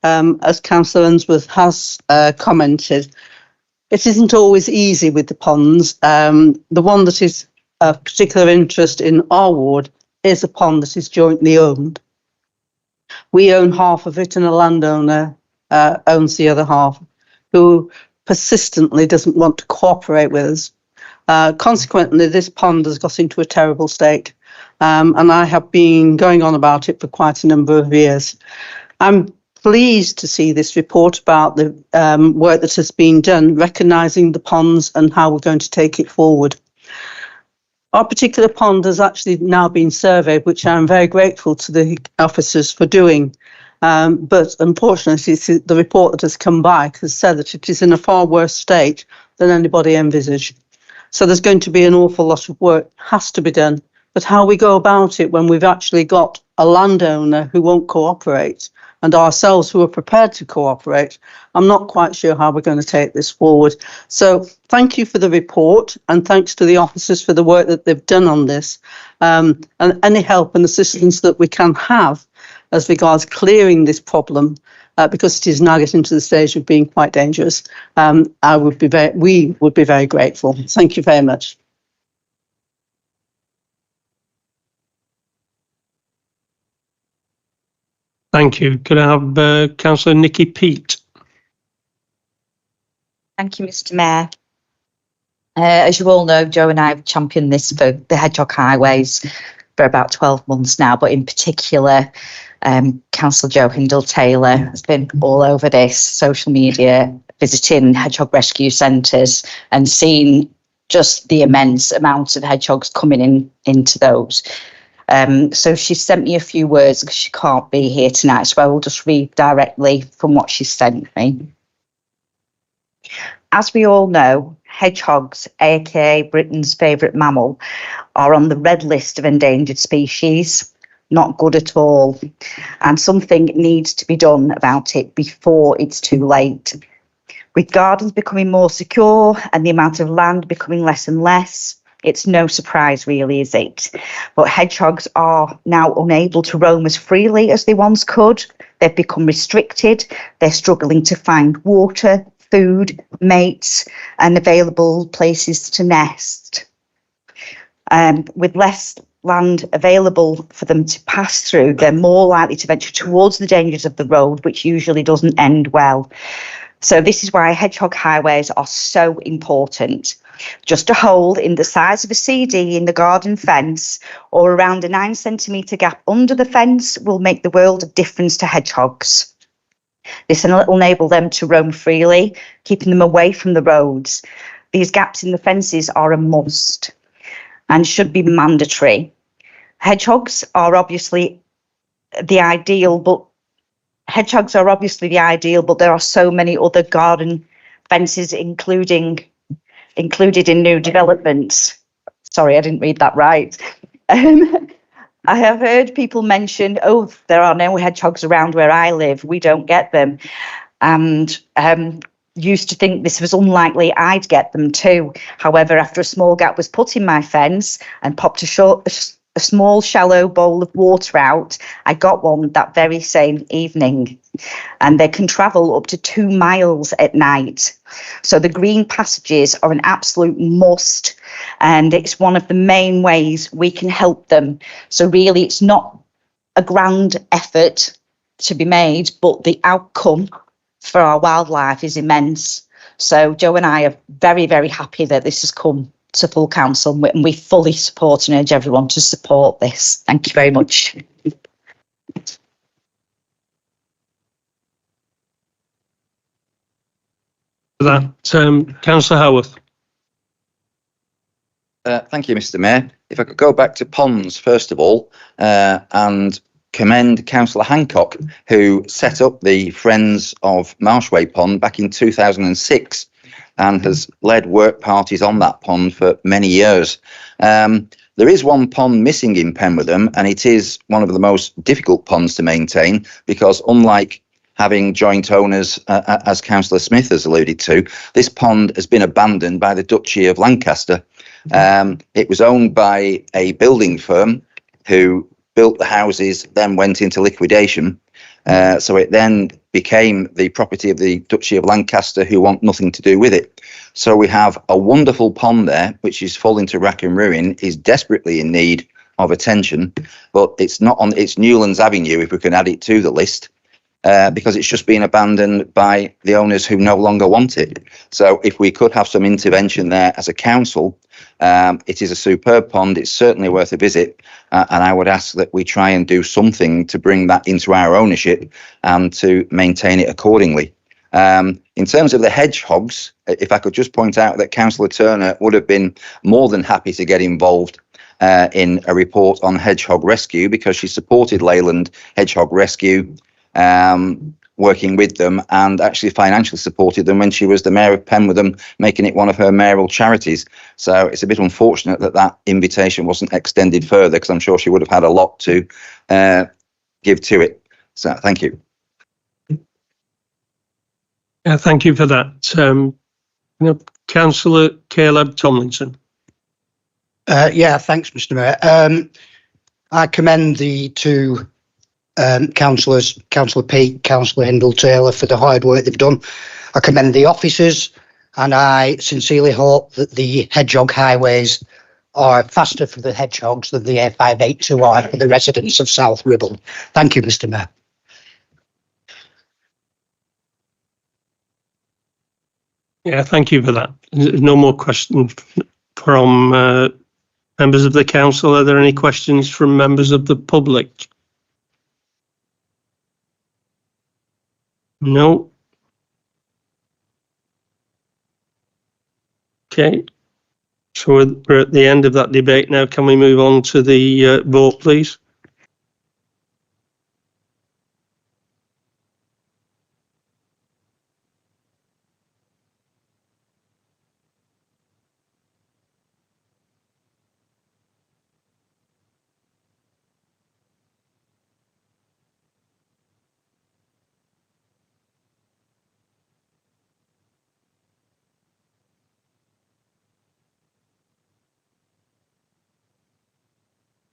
As Councillor Unsworth has commented, it isn't always easy with the ponds. The one that is of particular interest in our ward is a pond that is jointly owned. We own half of it and a landowner owns the other half, who persistently doesn't want to cooperate with us. Consequently, this pond has got into a terrible state, and I have been going on about it for quite a number of years. I'm pleased to see this report about the work that has been done, recognising the ponds and how we're going to take it forward. Our particular pond has actually now been surveyed, which I'm very grateful to the officers for doing. But unfortunately, the report that has come back has said that it is in a far worse state than anybody envisaged. So there's going to be an awful lot of work has to be done. But how we go about it when we've actually got a landowner who won't cooperate and ourselves who are prepared to cooperate, I'm not quite sure how we're going to take this forward. So thank you for the report, and thanks to the officers for the work that they've done on this, and any help and assistance that we can have as regards clearing this problem, because it is now getting to the stage of being quite dangerous. We would be very grateful. Thank you very much. Thank you. Could I have Councillor Nikki Peat? Thank you, Mr. Mayor. As you all know, Joe and I have championed this for the Hedgehog Highways for about 12 months now, but in particular, Councillor Joe Hindle-Taylor has been all over this, social media, visiting hedgehog rescue centres and seeing just the immense amount of hedgehogs coming into those. So she sent me a few words because she can't be here tonight, so I will just read directly from what she sent me. As we all know, hedgehogs, aka Britain's favourite mammal, are on the red list of endangered species. Not good at all. And something needs to be done about it before it's too late. With gardens becoming more secure and the amount of land becoming less and less, it's no surprise really, is it? But hedgehogs are now unable to roam as freely as they once could. They've become restricted. They're struggling to find water, food, mates, and available places to nest. With less land available for them to pass through, they're more likely to venture towards the dangers of the road, which usually doesn't end well. So this is why hedgehog highways are so important. Just a hole in the size of a CD in the garden fence or around a 9 centimetre gap under the fence will make the world of difference to hedgehogs. This will enable them to roam freely, keeping them away from the roads. These gaps in the fences are a must and should be mandatory. Hedgehogs are obviously the ideal, but there are so many other garden fences included in new developments. Sorry, I didn't read that right. I have heard people mention, oh, there are no hedgehogs around where I live. We don't get them. And used to think this was unlikely I'd get them too. However, after a small gap was put in my fence and popped a small shallow bowl of water out, I got one that very same evening. And they can travel up to 2 miles at night. So the green passages are an absolute must, and it's one of the main ways we can help them. So really, it's not a grand effort to be made, but the outcome for our wildlife is immense. So Joe and I are very, very happy that this has come to full council, and we fully support and urge everyone to support this. Thank you very much. For that, Councillor Howarth. Thank you, Mr. Mayor. If I could go back to ponds, first of all, and commend Councillor Hancock, who set up the Friends of Marshway Pond back in 2006 and has led work parties on that pond for many years. There is one pond missing in Penwortham, and it is one of the most difficult ponds to maintain because, unlike having joint owners, as Councillor Smith has alluded to, this pond has been abandoned by the Duchy of Lancaster. It was owned by a building firm who built the houses, then went into liquidation. So it then became the property of the Duchy of Lancaster, who want nothing to do with it. So we have a wonderful pond there, which is falling to rack and ruin, is desperately in need of attention, but it's not on, it's Newlands Avenue, if we can add it to the list. Because it's just been abandoned by the owners who no longer want it. So if we could have some intervention there as a council, it is a superb pond. It's certainly worth a visit. And I would ask that we try and do something to bring that into our ownership and to maintain it accordingly. In terms of the hedgehogs, if I could just point out that Councillor Turner would have been more than happy to get involved in a report on hedgehog rescue, because she supported Leyland Hedgehog Rescue, working with them, and actually financially supported them when she was the Mayor of Penwortham, making it one of her mayoral charities. So it's a bit unfortunate that that invitation wasn't extended further, because I'm sure she would have had a lot to give to it. So thank you. Thank you for that. Councillor Caleb Tomlinson. Yeah, thanks, Mr. Mayor. I commend the two councillors, Councillor Peake, Councillor Hindle-Taylor, for the hard work they've done. I commend the officers, and I sincerely hope that the hedgehog highways are faster for the hedgehogs than the A582 are for the residents of South Ribble. Thank you, Mr. Mayor. Yeah, thank you for that. There's no more questions from members of the council. Are there any questions from members of the public? No. Okay. So we're at the end of that debate now. Can we move on to the vote, please?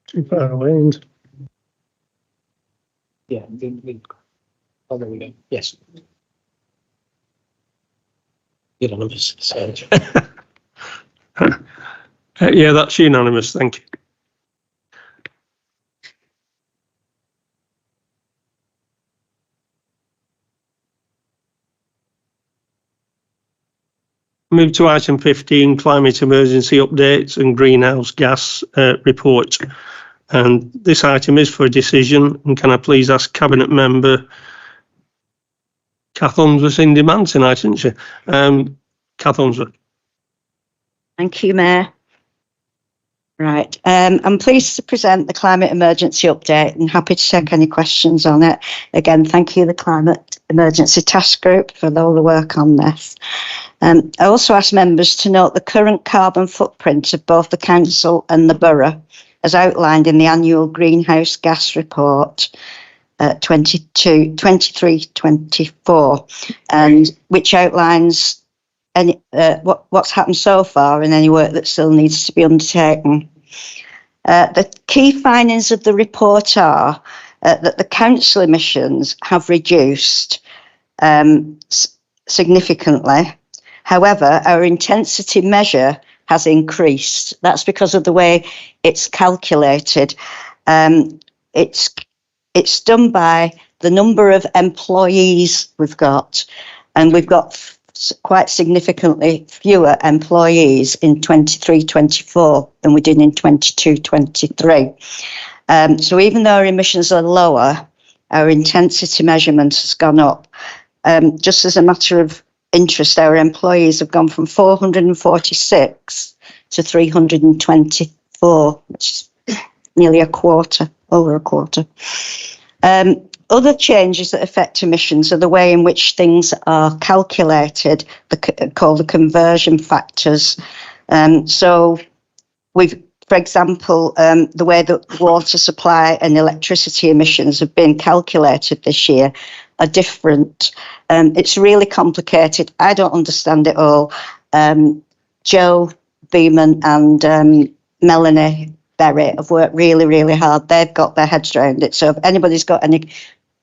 Too far away. Yeah. Oh, there we go. Yes. Unanimous. So. Yeah, that's unanimous. Thank you. Move to item 15, climate emergency updates and greenhouse gas report. And this item is for a decision. And can I please ask Cabinet Member Kath Unsworth in demand tonight, isn't she? Kath Unsworth. Thank you, Mayor. Right, I'm pleased to present the climate emergency update and happy to take any questions on it. Again, thank you, the Climate Emergency Task Group, for all the work on this. I also ask members to note the current carbon footprint of both the council and the borough, as outlined in the annual greenhouse gas report 23-24, and which outlines any what's happened so far and any work that still needs to be undertaken. The key findings of the report are that the council emissions have reduced significantly. However, our intensity measure has increased. That's because of the way it's calculated. It's done by the number of employees we've got, and we've got quite significantly fewer employees in 23-24 than we did in 22-23. So even though our emissions are lower, our intensity measurement has gone up. Just as a matter of interest, our employees have gone from 446 to 324, which is nearly a quarter, over a quarter. Other changes that affect emissions are the way in which things are calculated, called the conversion factors. So we've, for example, the way that water supply and electricity emissions have been calculated this year are different. It's really complicated. I don't understand it all. Joe Beeman and Melanie Berry have worked really, really hard. They've got their heads around it. So if anybody's got any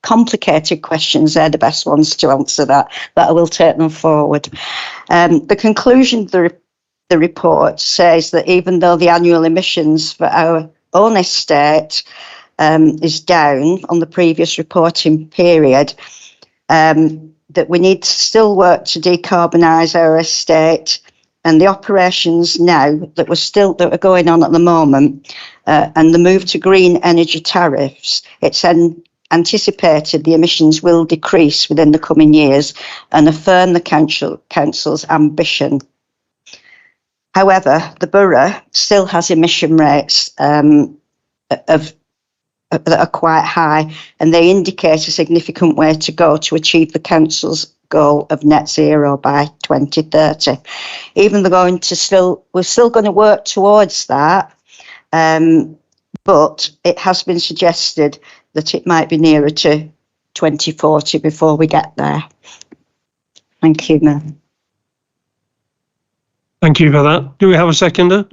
complicated questions, they're the best ones to answer that, but I will take them forward. The conclusion of the report says that even though the annual emissions for our own estate is down on the previous reporting period, that we need to still work to decarbonise our estate, and the operations now that are going on at the moment, and the move to green energy tariffs, it's anticipated the emissions will decrease within the coming years and affirm the council's ambition. However, the borough still has emission rates that are quite high, and they indicate a significant way to go to achieve the council's goal of net zero by 2030. Even though we're still going to work towards that, but it has been suggested that it might be nearer to 2040 before we get there. Thank you, Mayor. Thank you for that. Do we have a seconder?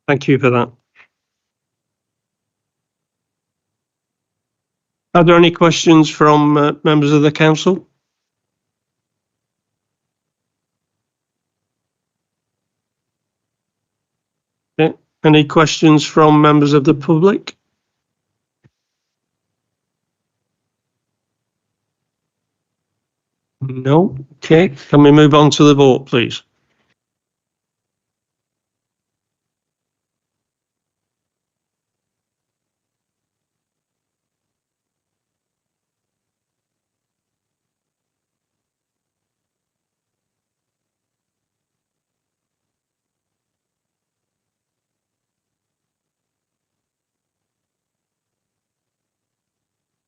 Thank you for that. Are there any questions from members of the council? Okay. Any questions from members of the public? No. Okay. Can we move on to the vote, please?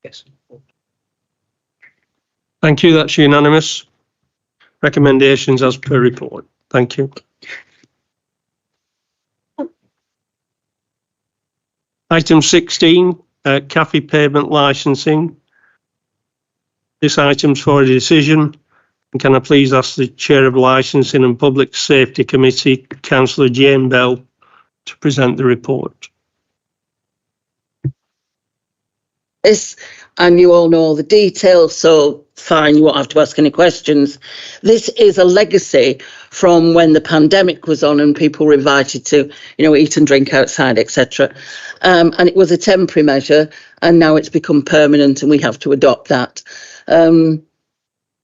Yes. Thank you. That's unanimous. Recommendations as per report. Thank you. Item 16, cafe pavement licensing. This item's for a decision. And can I please ask the Chair of Licensing and Public Safety Committee, Councillor Jane Bell, to present the report. This, and you all know all the details, so fine, you won't have to ask any questions. This is a legacy from when the pandemic was on and people were invited to, eat and drink outside, etc. And it was a temporary measure, and now it's become permanent, and we have to adopt that.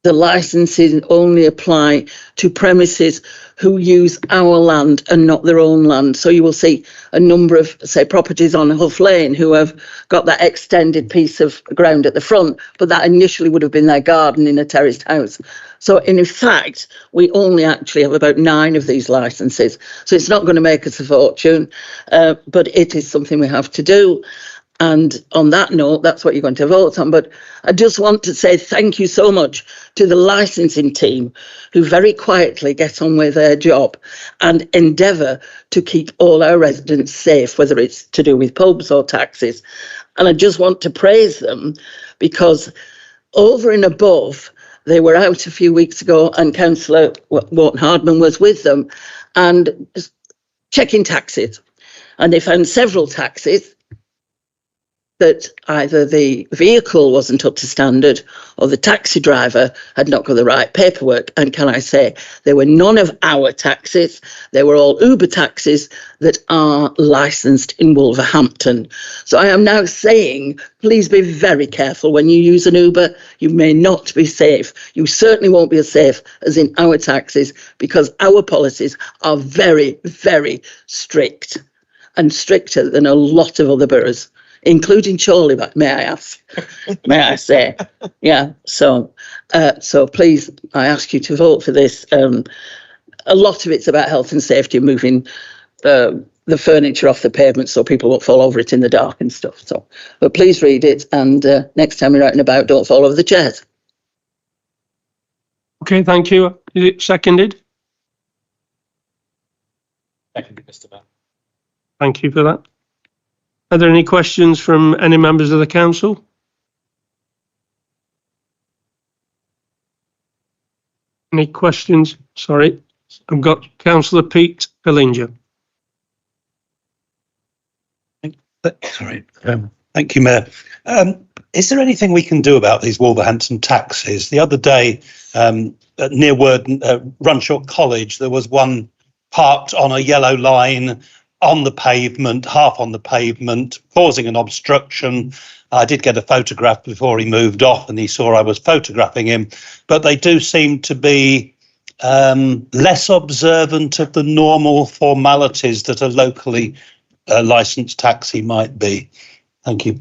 The licenses only apply to premises who use our land and not their own land. So you will see a number of, say, properties on Huff Lane who have got that extended piece of ground at the front, but that initially would have been their garden in a terraced house. So in fact, we only actually have about 9 of these licenses. So it's not going to make us a fortune, but it is something we have to do. And on that note, that's what you're going to vote on. But I just want to say thank you so much to the licensing team who very quietly get on with their job and endeavour to keep all our residents safe, whether it's to do with pubs or taxis. And I just want to praise them because over and above, they were out a few weeks ago and Councillor Wharton Hardman was with them and checking taxis. And they found several taxis that either the vehicle wasn't up to standard or the taxi driver had not got the right paperwork. And can I say, there were none of our taxis. They were all Uber taxis that are licensed in Wolverhampton. So I am now saying, please be very careful when you use an Uber. You may not be safe. You certainly won't be as safe as in our taxis because our policies are very, very strict and stricter than a lot of other boroughs, including Chorley, may I ask? May I say? Yeah, so please, I ask you to vote for this. A lot of it's about health and safety, moving the furniture off the pavement so people won't fall over it in the dark and stuff. So, but please read it, and next time you're out and about, don't fall over the chairs. Okay, thank you. Is it seconded? Seconded, Mr. Mayor. Thank you for that. Are there any questions from any members of the council? Any questions? Sorry, I've got Councillor Pete Pillinger. Sorry. Thank you, Mayor. Is there anything we can do about these Wolverhampton taxis? The other day, near Runshaw College, there was one parked on a yellow line on the pavement, half on the pavement, causing an obstruction. I did get a photograph before he moved off and he saw I was photographing him, but they do seem to be less observant of the normal formalities that a locally licensed taxi might be. Thank you.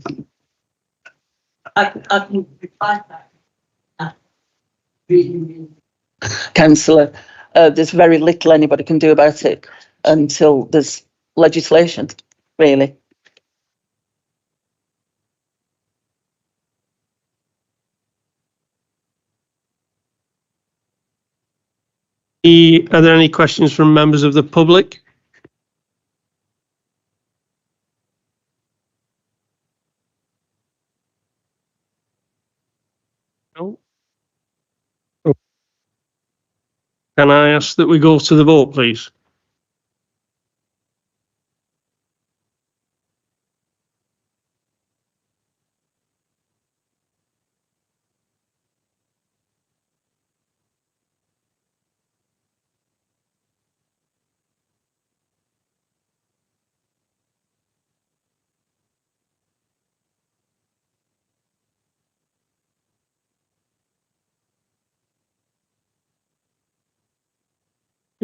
I can reply that. Councillor, there's very little anybody can do about it until there's legislation, really. Are there any questions from members of the public? Can I ask that we go to the vote, please?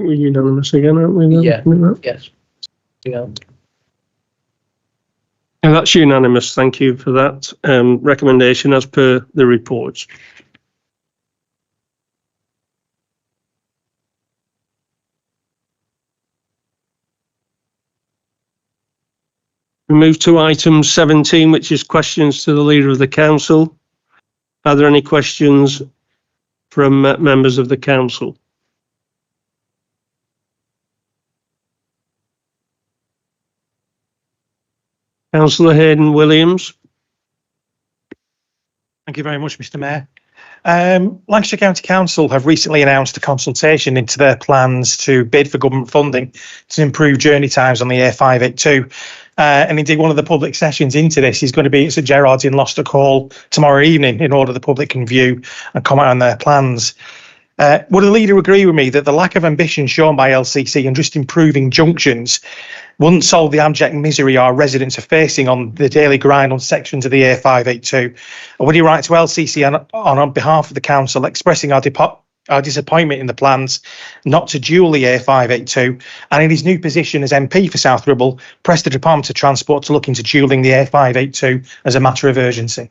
We're unanimous again, aren't we? Yeah. Yes. Yeah. And that's unanimous. Thank you for that recommendation as per the reports. We move to item 17, which is questions to the Leader of the Council. Are there any questions from members of the Council? Councillor Hayden Williams. Thank you very much, Mr. Mayor. Lancashire County Council have recently announced a consultation into their plans to bid for government funding to improve journey times on the A582. And indeed, one of the public sessions into this is going to be at St Gerard's in Gloucester Hall tomorrow evening in order the public can view and comment on their plans. Would the leader agree with me that the lack of ambition shown by LCC and just improving junctions wouldn't solve the abject misery our residents are facing on the daily grind on sections of the A582? Or would he write to LCC on behalf of the council expressing our disappointment in the plans not to dual the A582, and in his new position as MP for South Ribble, press the Department of Transport to look into dualling the A582 as a matter of urgency?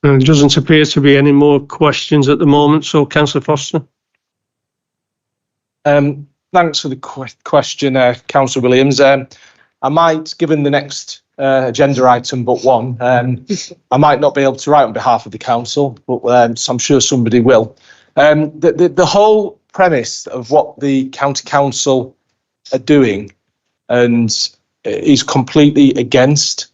There doesn't appear to be any more questions at the moment, so Councillor Foster. Thanks for the question, Councillor Williams. I might, given the next agenda item but one, I might not be able to write on behalf of the council, but so I'm sure somebody will. The whole premise of what the county council are doing and is completely against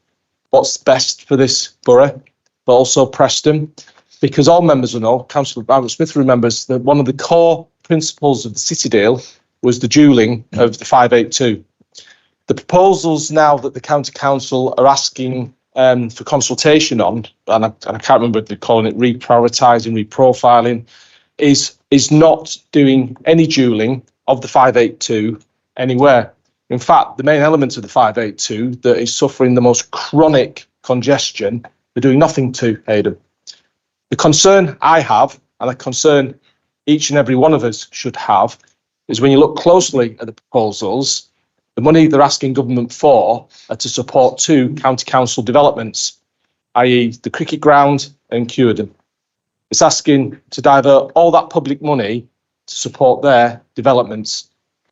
what's best for this borough, but also Preston, because all members will know, Councillor Albert Smith remembers that one of the core principles of the City Deal was the dualling of the 582. The proposals now that the County Council are asking for consultation on, and I can't remember if they're calling it reprioritising, reprofiling, is not doing any dualling of the 582 anywhere. In fact, the main element of the 582 that is suffering the most chronic congestion, they're doing nothing to, Aidan. The concern I have, and a concern each and every one of us should have, is when you look closely at the proposals, the money they're asking government for are to support two county council developments, i.e. the cricket ground and Curedon. It's asking to divert all that public money to support their developments.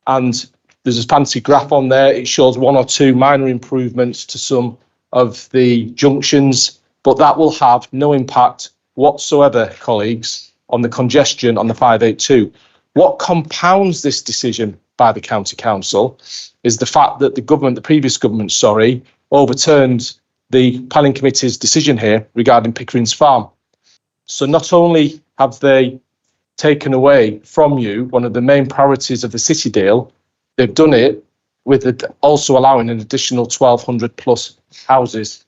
And there's a fancy graph on there. It shows one or two minor improvements to some of the junctions, but that will have no impact whatsoever, colleagues, on the congestion on the 582. What compounds this decision by the County Council is the fact that the previous government, overturned the Planning Committee's decision here regarding Pickering's Farm. So not only have they taken away from you one of the main priorities of the City Deal, they've done it with also allowing an additional 1,200 plus houses.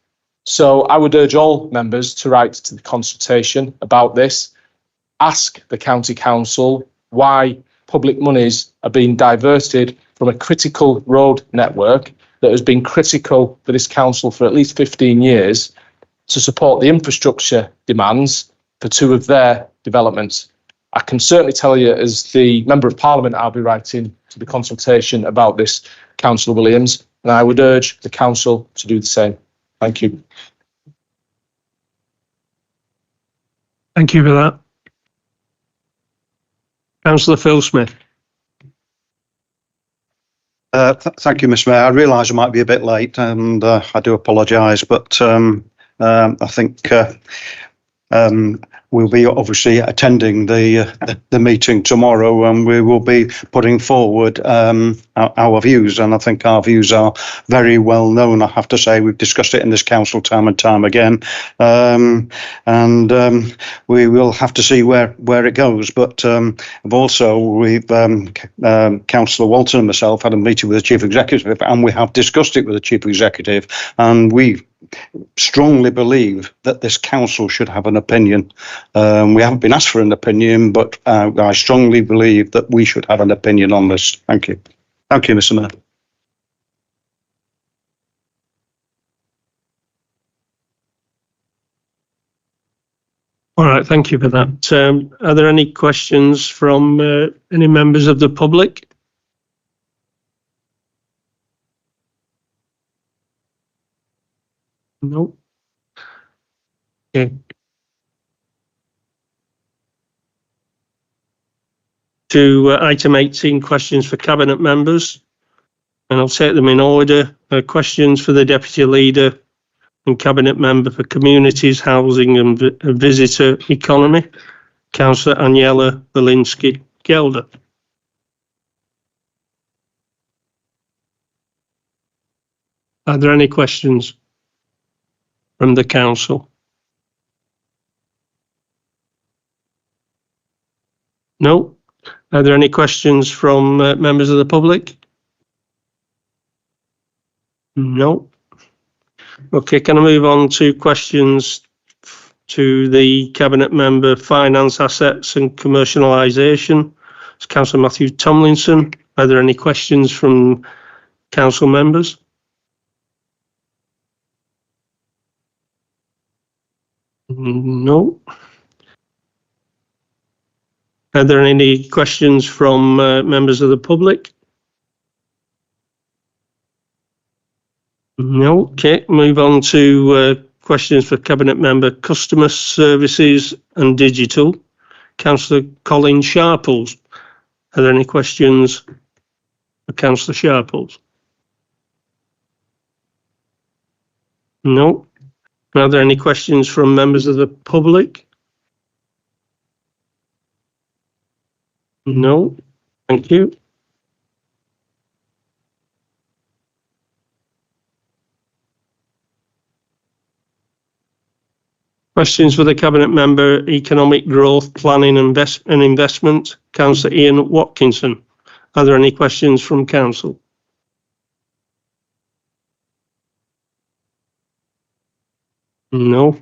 So I would urge all members to write to the consultation about this, ask the County Council why public monies are being diverted from a critical road network that has been critical for this council for at least 15 years to support the infrastructure demands for two of their developments. I can certainly tell you, as the Member of Parliament, I'll be writing to the consultation about this, Councillor Williams, and I would urge the council to do the same. Thank you. Thank you for that. Councillor Phil Smith. Thank you, Mr. Mayor. I realise I might be a bit late, and I do apologise, but I think we'll be obviously attending the meeting tomorrow, and we will be putting forward our views. And I think our views are very well known. I have to say, we've discussed it in this council time and time again, and we will have to see where it goes. But we've Councillor Walton and myself had a meeting with the chief executive, and we have discussed it with the chief executive, and we strongly believe that this council should have an opinion. We haven't been asked for an opinion, but I strongly believe that we should have an opinion on this. Thank you. Thank you, Mr. Mayor. All right, thank you for that. Are there any questions from any members of the public? No. Okay. To item 18, questions for cabinet members, and I'll take them in order. Questions for the deputy leader and cabinet member for communities, housing and visitor economy, Councillor Aniela Belinsky-Gelder. Are there any questions from the council? No. Are there any questions from members of the public? No. Okay, can I move on to questions to the cabinet member, finance, assets and commercialisation? It's Councillor Matthew Tomlinson. Are there any questions from council members? No. Are there any questions from members of the public? No. Okay, move on to questions for cabinet member, customer services and digital, Councillor Colin Sharples. Are there any questions for Councillor Sharples? No. Are there any questions from members of the public? No. Thank you. Questions for the cabinet member, economic growth, planning and investment, Councillor Ian Watkinson. Are there any questions from council? No.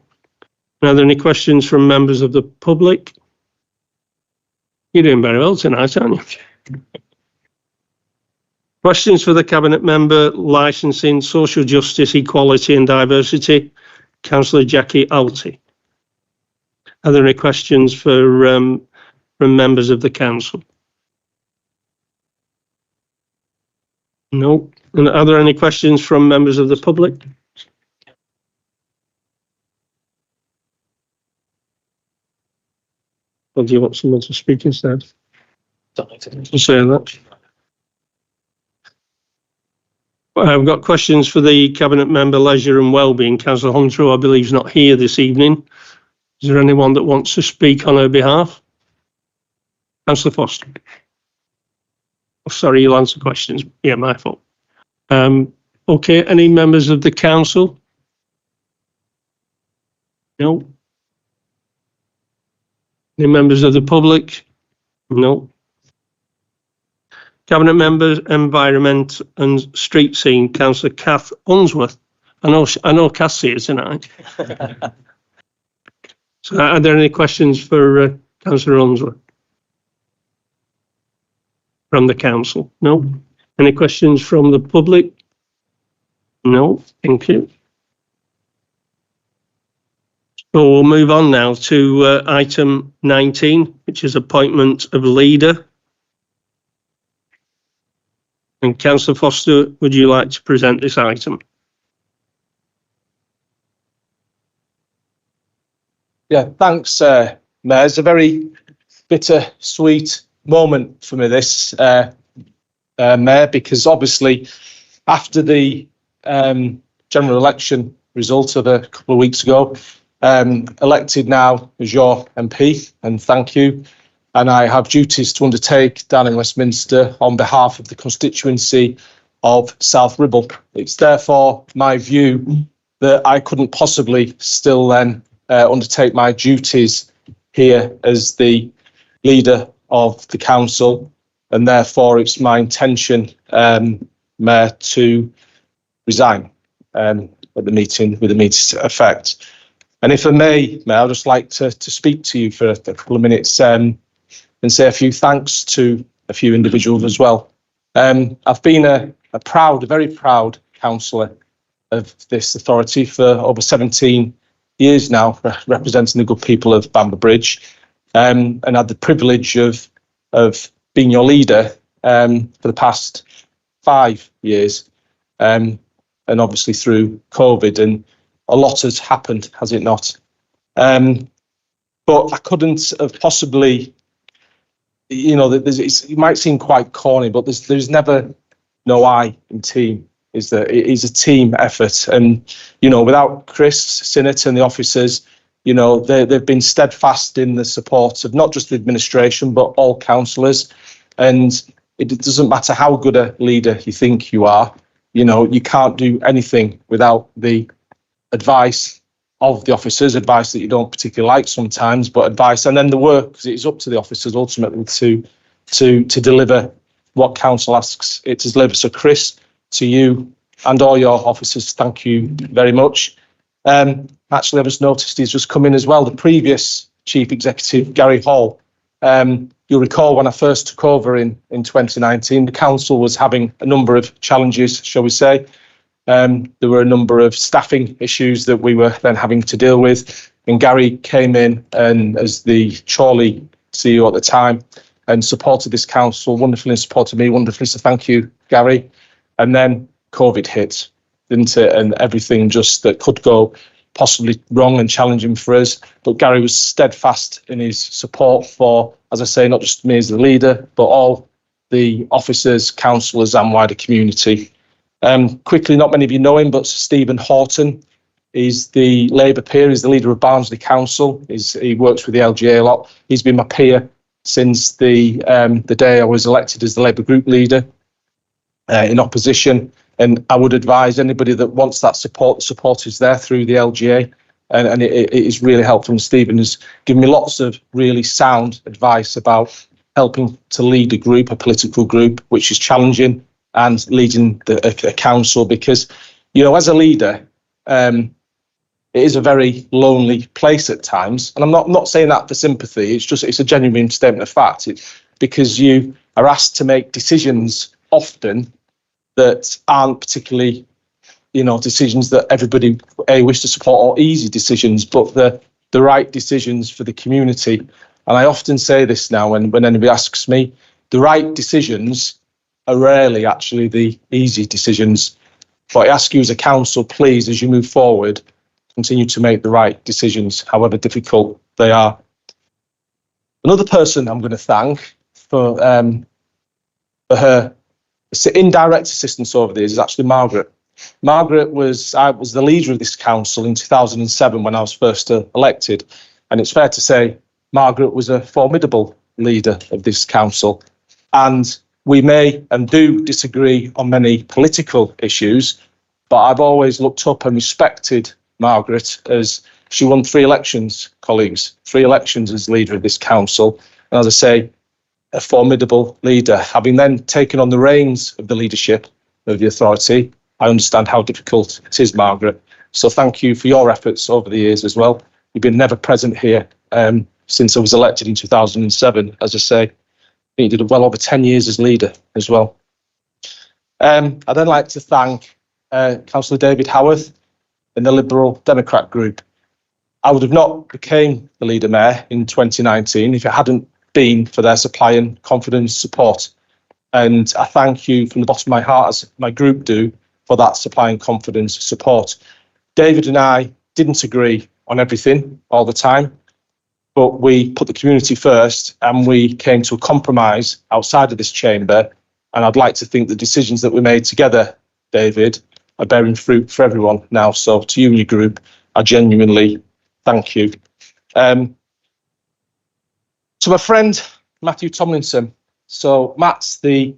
Are there any questions from members of the public? You're doing very well tonight, aren't you? Questions for the cabinet member, licensing, social justice, equality and diversity, Councillor Jackie Alty. Are there any questions from members of the council? No. And are there any questions from members of the public? Or do you want someone to speak instead? To say that. I've got questions for the cabinet member, leisure and wellbeing, Councillor Hunter, who I believe is not here this evening. Is there anyone that wants to speak on her behalf? Councillor Foster. Oh, sorry, you'll answer questions. Yeah, my fault. Okay, any members of the council? No. Any members of the public? No. Cabinet members, environment and street scene, Councillor Kath Unsworth. I know Kath's here tonight. So are there any questions for Councillor Unsworth from the council? No. Any questions from the public? No. Thank you. So we'll move on now to item 19, which is appointment of leader. And Councillor Foster, would you like to present this item? Yeah, thanks, Mayor. It's a very bittersweet moment for me, this, Mayor, because obviously after the general election result of a couple of weeks ago, elected now as your MP, and thank you. And I have duties to undertake down in Westminster on behalf of the constituency of South Ribble. It's therefore my view that I couldn't possibly still then undertake my duties here as the leader of the council, and therefore it's my intention, Mayor, to resign at the meeting with immediate effect. And if I may, Mayor, I'd just like to speak to you for a couple of minutes and say a few thanks to a few individuals as well. I've been a very proud councillor of this authority for over 17 years now, representing the good people of Bamber Bridge, and had the privilege of being your leader for the past 5 years, and obviously through COVID, and a lot has happened, has it not? But I couldn't have possibly, it might seem quite corny, but there's never no I in team. Is that it is a team effort, and without Chris Sinnott and the officers, they've been steadfast in the support of not just the administration but all councillors. And it doesn't matter how good a leader you think you are, you can't do anything without the advice of the officers, advice that you don't particularly like sometimes, but advice, and then the work, because it's up to the officers ultimately to deliver what council asks it to deliver. So Chris, to you and all your officers, thank you very much. Actually, I've just noticed he's just come in as well. The previous Chief Executive, Gary Hall, you'll recall when I first took over in 2019, the council was having a number of challenges, shall we say. There were a number of staffing issues that we were then having to deal with. And Gary came in and as the Chorley CEO at the time and supported this council wonderfully and supported me wonderfully. So thank you, Gary. And then COVID hit, didn't it? And everything just that could go possibly wrong and challenging for us. But Gary was steadfast in his support for, as I say, not just me as the leader, but all the officers, councillors and wider community. Quickly, not many of you know him, but Stephen Horton is the Labour peer, he's the leader of Barnsley Council. He works with the LGA a lot. He's been my peer since the day I was elected as the Labour group leader in opposition. And I would advise anybody that wants that support, the support is there through the LGA. And it is really helpful. And Stephen has given me lots of really sound advice about helping to lead a group, a political group, which is challenging, and leading a council, because, as a leader, it is a very lonely place at times. And I'm not saying that for sympathy. It's a genuine statement of fact. Because you are asked to make decisions often that aren't particularly, decisions that everybody wish to support, or easy decisions, but the right decisions for the community. And I often say this now when anybody asks me, the right decisions are rarely actually the easy decisions. But I ask you as a council, please, as you move forward, continue to make the right decisions, however difficult they are. Another person I'm going to thank for her indirect assistance over the years is actually Margaret. Margaret I was the leader of this council in 2007 when I was first elected. And it's fair to say Margaret was a formidable leader of this council. And we may and do disagree on many political issues, but I've always looked up and respected Margaret as she won 3 elections, colleagues, 3 elections as leader of this council. And as I say, a formidable leader. Having then taken on the reins of the leadership of the authority, I understand how difficult it is, Margaret. So thank you for your efforts over the years as well. You've been never present here since I was elected in 2007. As I say, you did well over 10 years as leader as well. I'd then like to thank Councillor David Howarth and the Liberal Democrat group. I would have not became the leader mayor in 2019 if it hadn't been for their supply and confidence support. And I thank you from the bottom of my heart, as my group do, for that supply and confidence support. David and I didn't agree on everything all the time, but we put the community first and we came to a compromise outside of this chamber. And I'd like to think the decisions that we made together, David, are bearing fruit for everyone now. So to you and your group, I genuinely thank you. To my friend, Matthew Tomlinson. So Matt's the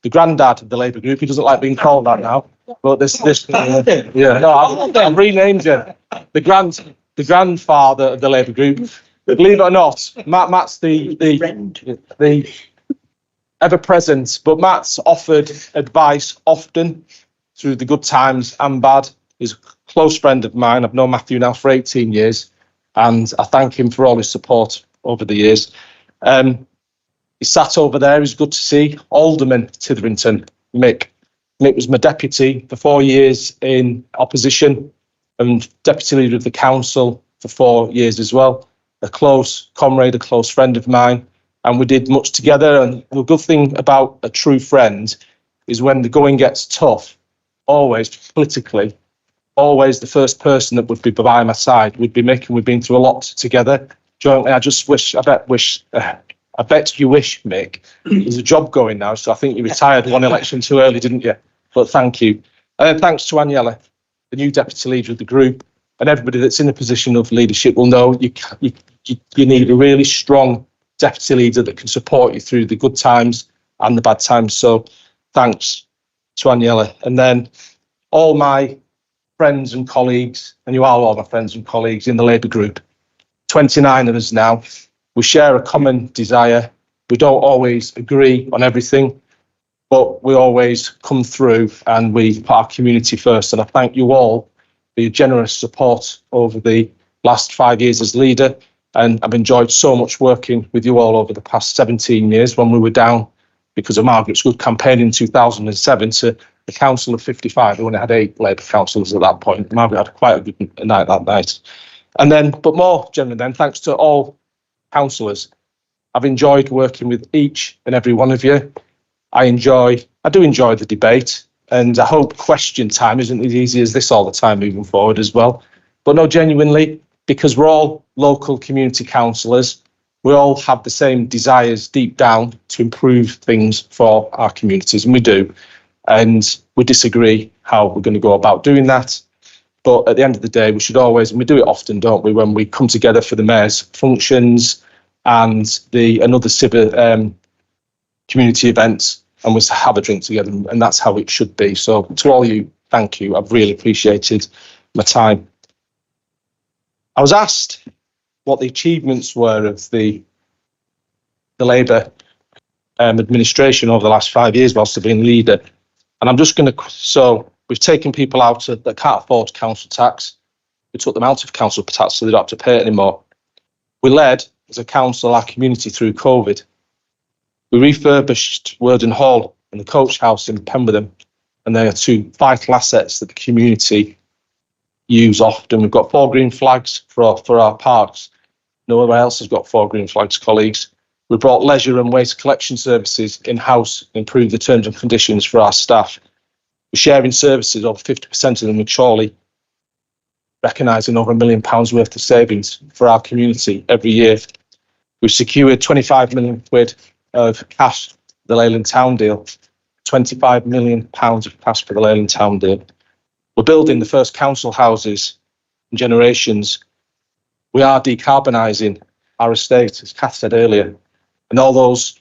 granddad of the Labour group. He doesn't like being called that now, but I'm renamed him. The grandfather of the Labour group. Believe it or not, Matt's the ever present, but Matt's offered advice often through the good times and bad. He's a close friend of mine. I've known Matthew now for 18 years, and I thank him for all his support over the years. He sat over there. He's good to see. Alderman Titherington, Mick. Mick was my deputy for 4 years in opposition and deputy leader of the council for 4 years as well. A close comrade, a close friend of mine, and we did much together. And the good thing about a true friend is when the going gets tough, always politically, always the first person that would be by my side. We've been through a lot together jointly. I bet you wish, Mick, there's a job going now, so I think you retired one election too early, didn't you? But thank you. Thanks to Aniela, the new deputy leader of the group, and everybody that's in a position of leadership will know you need a really strong deputy leader that can support you through the good times and the bad times. So thanks to Aniela. And then all my friends and colleagues, and you are all my friends and colleagues in the Labour group, 29 of us now. We share a common desire. We don't always agree on everything, but we always come through and we put our community first. And I thank you all for your generous support over the last 5 years as leader. And I've enjoyed so much working with you all over the past 17 years when we were down because of Margaret's good campaign in 2007 to the council of 55. We only had 8 Labour councillors at that point. Margaret had quite a good night that night. And then, but more generally then, thanks to all councillors. I've enjoyed working with each and every one of you. I do enjoy the debate, and I hope question time isn't as easy as this all the time moving forward as well. But no, genuinely, because we're all local community councillors, we all have the same desires deep down to improve things for our communities, and we do. And we disagree how we're going to go about doing that. But at the end of the day, we should always, and we do it often, don't we, when we come together for the mayor's functions and another civil community events, and we have a drink together, and that's how it should be. So to all you, thank you. I've really appreciated my time. I was asked what the achievements were of the Labour administration over the last 5 years whilst I've been leader. And I'm just going to, so we've taken people out that can't afford council tax. We took them out of council tax so they don't have to pay it anymore. We led, as a council, our community through COVID. We refurbished Worden Hall and the Coach House in Pemberton, and they are 2 vital assets that the community use often. We've got 4 green flags for our parks. No one else has got 4 green flags, colleagues. We brought leisure and waste collection services in-house, improved the terms and conditions for our staff. We're sharing services, over 50% of them with Chorley, recognising over £1 million worth of savings for our community every year. We've secured 25 million quid of cash for the Leyland Town deal, 25 million pounds of cash for the Leyland Town deal. We're building the first council houses in generations. We are decarbonising our estate, as Kath said earlier, and all those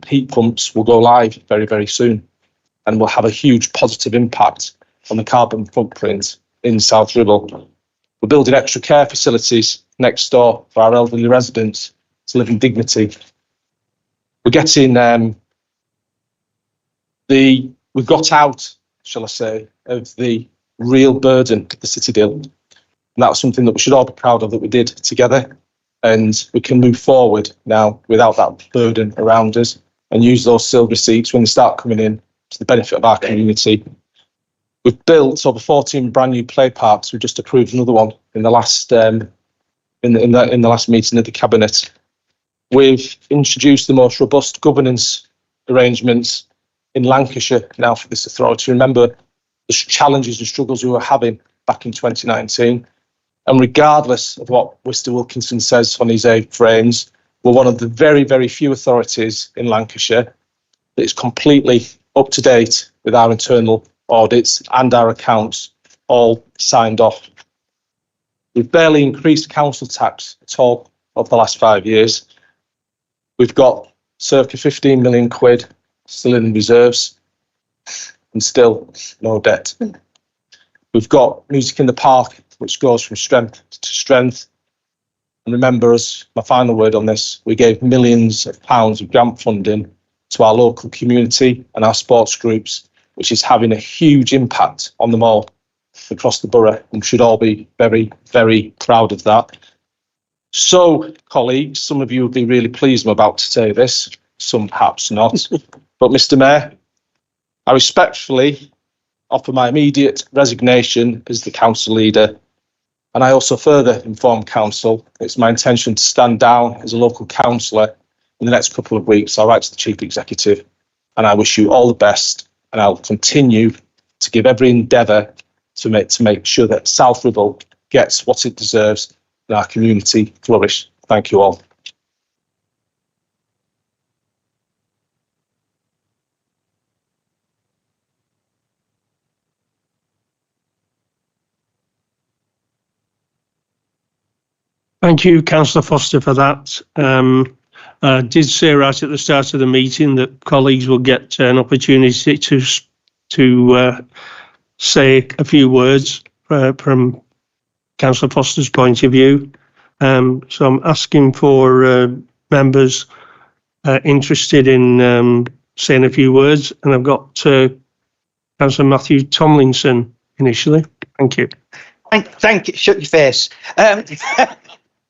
heat pumps will go live very, very soon and will have a huge positive impact on the carbon footprint in South Ribble. We're building extra care facilities next door for our elderly residents to live in dignity. We're getting we've got out, shall I say, of the real burden of the city deal. And that's something that we should all be proud of that we did together. And we can move forward now without that burden around us and use those silver receipts when they start coming in to the benefit of our community. We've built over 14 brand new play parks. We've just approved another one in the last in the last meeting of the cabinet. We've introduced the most robust governance arrangements in Lancashire now for this authority. Remember the challenges and struggles we were having back in 2019. And regardless of what Mr Wilkinson says on his A-frames, we're one of the very, very few authorities in Lancashire that is completely up to date with our internal audits and our accounts all signed off. We've barely increased council tax at all over the last 5 years. We've got circa 15 million quid still in reserves and still no debt. We've got Music in the Park, which goes from strength to strength. And remember us, my final word on this, we gave millions of pounds of grant funding to our local community and our sports groups, which is having a huge impact on them all across the borough, and we should all be very, very proud of that. So, colleagues, some of you will be really pleased I'm about to say this, some perhaps not. But Mr. Mayor, I respectfully offer my immediate resignation as the council leader, and I also further inform council it's my intention to stand down as a local councillor in the next couple of weeks. I'll write to the Chief Executive, and I wish you all the best, and I'll continue to give every endeavour to make sure that South Ribble gets what it deserves and our community flourish. Thank you all. Thank you, Councillor Foster, for that. I did say right at the start of the meeting that colleagues will get an opportunity to say a few words from Councillor Foster's point of view. So I'm asking for members interested in saying a few words, and I've got Councillor Matthew Tomlinson initially. Thank you. Thank you. Shut your face.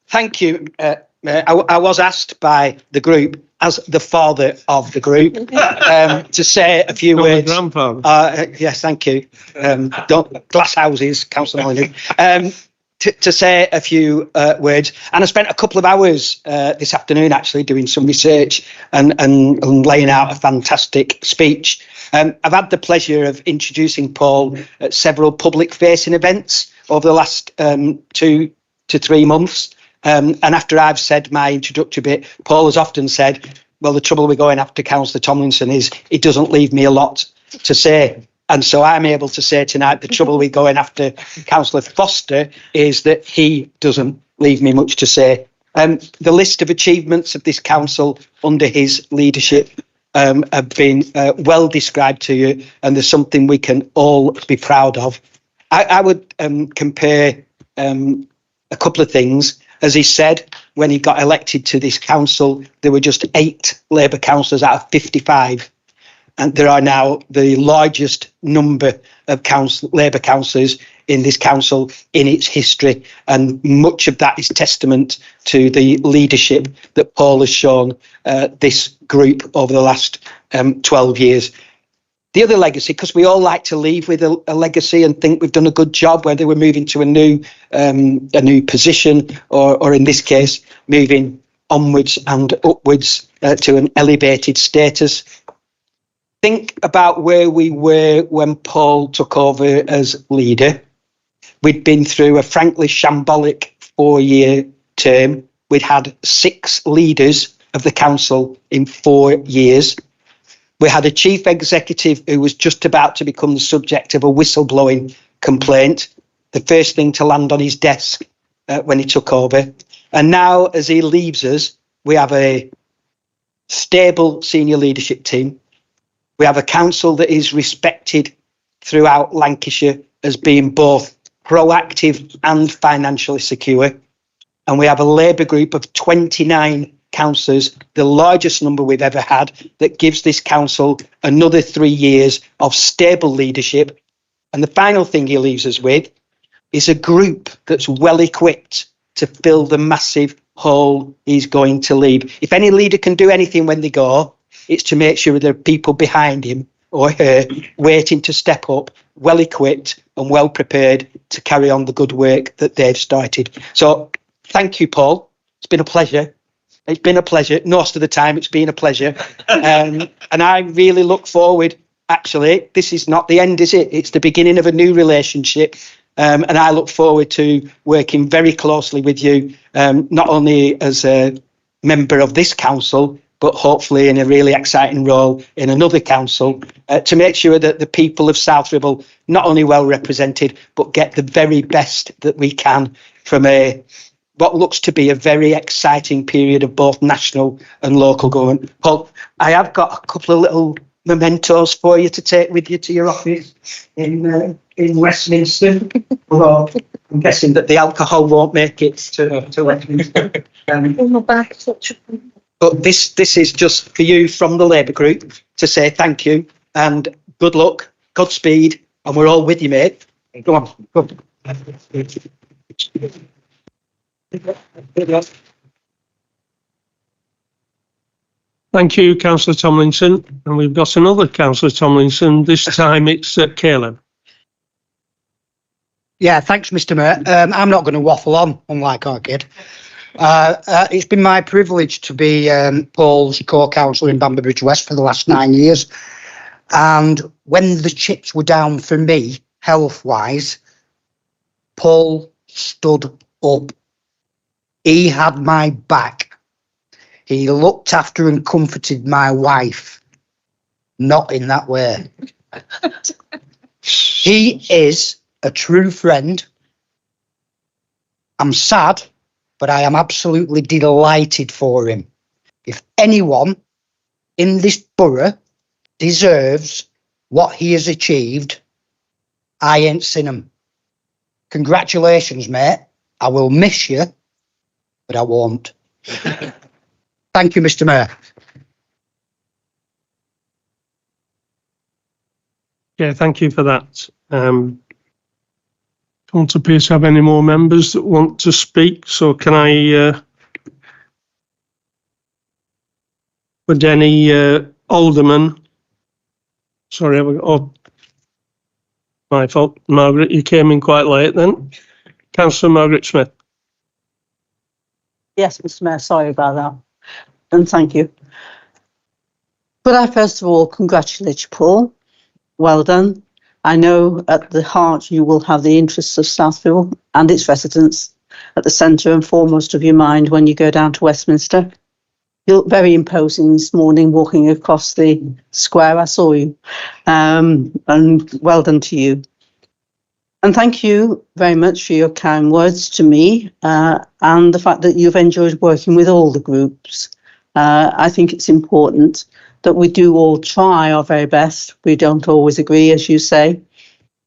Thank you. I was asked by the group, as the father of the group, to say a few words. Grandfather. Yes, thank you. Glass houses, Councillor Molyneux. To say a few words. And I spent a couple of hours this afternoon actually doing some research and laying out a fantastic speech. I've had the pleasure of introducing Paul at several public-facing events over the last 2 to 3 months. And after I've said my introductory bit, Paul has often said, well, the trouble with going after Councillor Tomlinson is it doesn't leave me a lot to say. And so I'm able to say tonight the trouble with going after Councillor Foster is that he doesn't leave me much to say. The list of achievements of this council under his leadership have been well described to you, and there's something we can all be proud of. I would compare a couple of things. As he said, when he got elected to this council, there were just 8 Labour councillors out of 55. And there are now the largest number of Labour councillors in this council in its history. And much of that is testament to the leadership that Paul has shown this group over the last 12 years. The other legacy, because we all like to leave with a legacy and think we've done a good job, whether we're moving to a new position or in this case, moving onwards and upwards to an elevated status. Think about where we were when Paul took over as leader. We'd been through a frankly shambolic 4-year term. We'd had 6 leaders of the council in 4 years. We had a chief executive who was just about to become the subject of a whistleblowing complaint, the first thing to land on his desk when he took over. And now, as he leaves us, we have a stable senior leadership team. We have a council that is respected throughout Lancashire as being both proactive and financially secure. And we have a Labour group of 29 councillors, the largest number we've ever had, that gives this council another 3 years of stable leadership. And the final thing he leaves us with is a group that's well equipped to fill the massive hole he's going to leave. If any leader can do anything when they go, it's to make sure there are people behind him or her waiting to step up, well equipped and well prepared to carry on the good work that they've started. So thank you, Paul. It's been a pleasure. It's been a pleasure. Most of the time, it's been a pleasure. And I really look forward, actually, this is not the end, is it? It's the beginning of a new relationship. And I look forward to working very closely with you, not only as a member of this council, but hopefully in a really exciting role in another council, to make sure that the people of South Ribble not only well represented, but get the very best that we can from what looks to be a very exciting period of both national and local government. Paul, I have got a couple of little mementos for you to take with you to your office in Westminster. Although I'm guessing that the alcohol won't make it to Westminster. But this is just for you from the Labour group to say thank you and good luck, Godspeed, and we're all with you, mate. Go on. Go on. Thank you, Councillor Tomlinson. And we've got another Councillor Tomlinson. This time it's Caleb. Yeah, thanks, Mr. Mayor. I'm not going to waffle on, unlike our kid. It's been my privilege to be Paul's co-councillor in Bamber West for the last 9 years. And when the chips were down for me, health-wise, Paul stood up. He had my back. He looked after and comforted my wife. Not in that way. He is a true friend. I'm sad, but I am absolutely delighted for him. If anyone in this borough deserves what he has achieved, I ain't seen him. Congratulations, mate. I will miss you, but I won't. Thank you, Mr. Mayor. Yeah, thank you for that. Don't appear to have any more members that want to speak, so can I would any alderman, sorry, oh, my fault, Margaret, you came in quite late then. Councillor Margaret Smith. Yes, Mr. Mayor, sorry about that. And thank you. But I first of all congratulate you, Paul. Well done. I know at the heart you will have the interests of Southfield and its residents at the centre and foremost of your mind when you go down to Westminster. You look very imposing this morning walking across the square. I saw you. And well done to you. And thank you very much for your kind words to me and the fact that you've enjoyed working with all the groups. I think it's important that we do all try our very best. We don't always agree, as you say,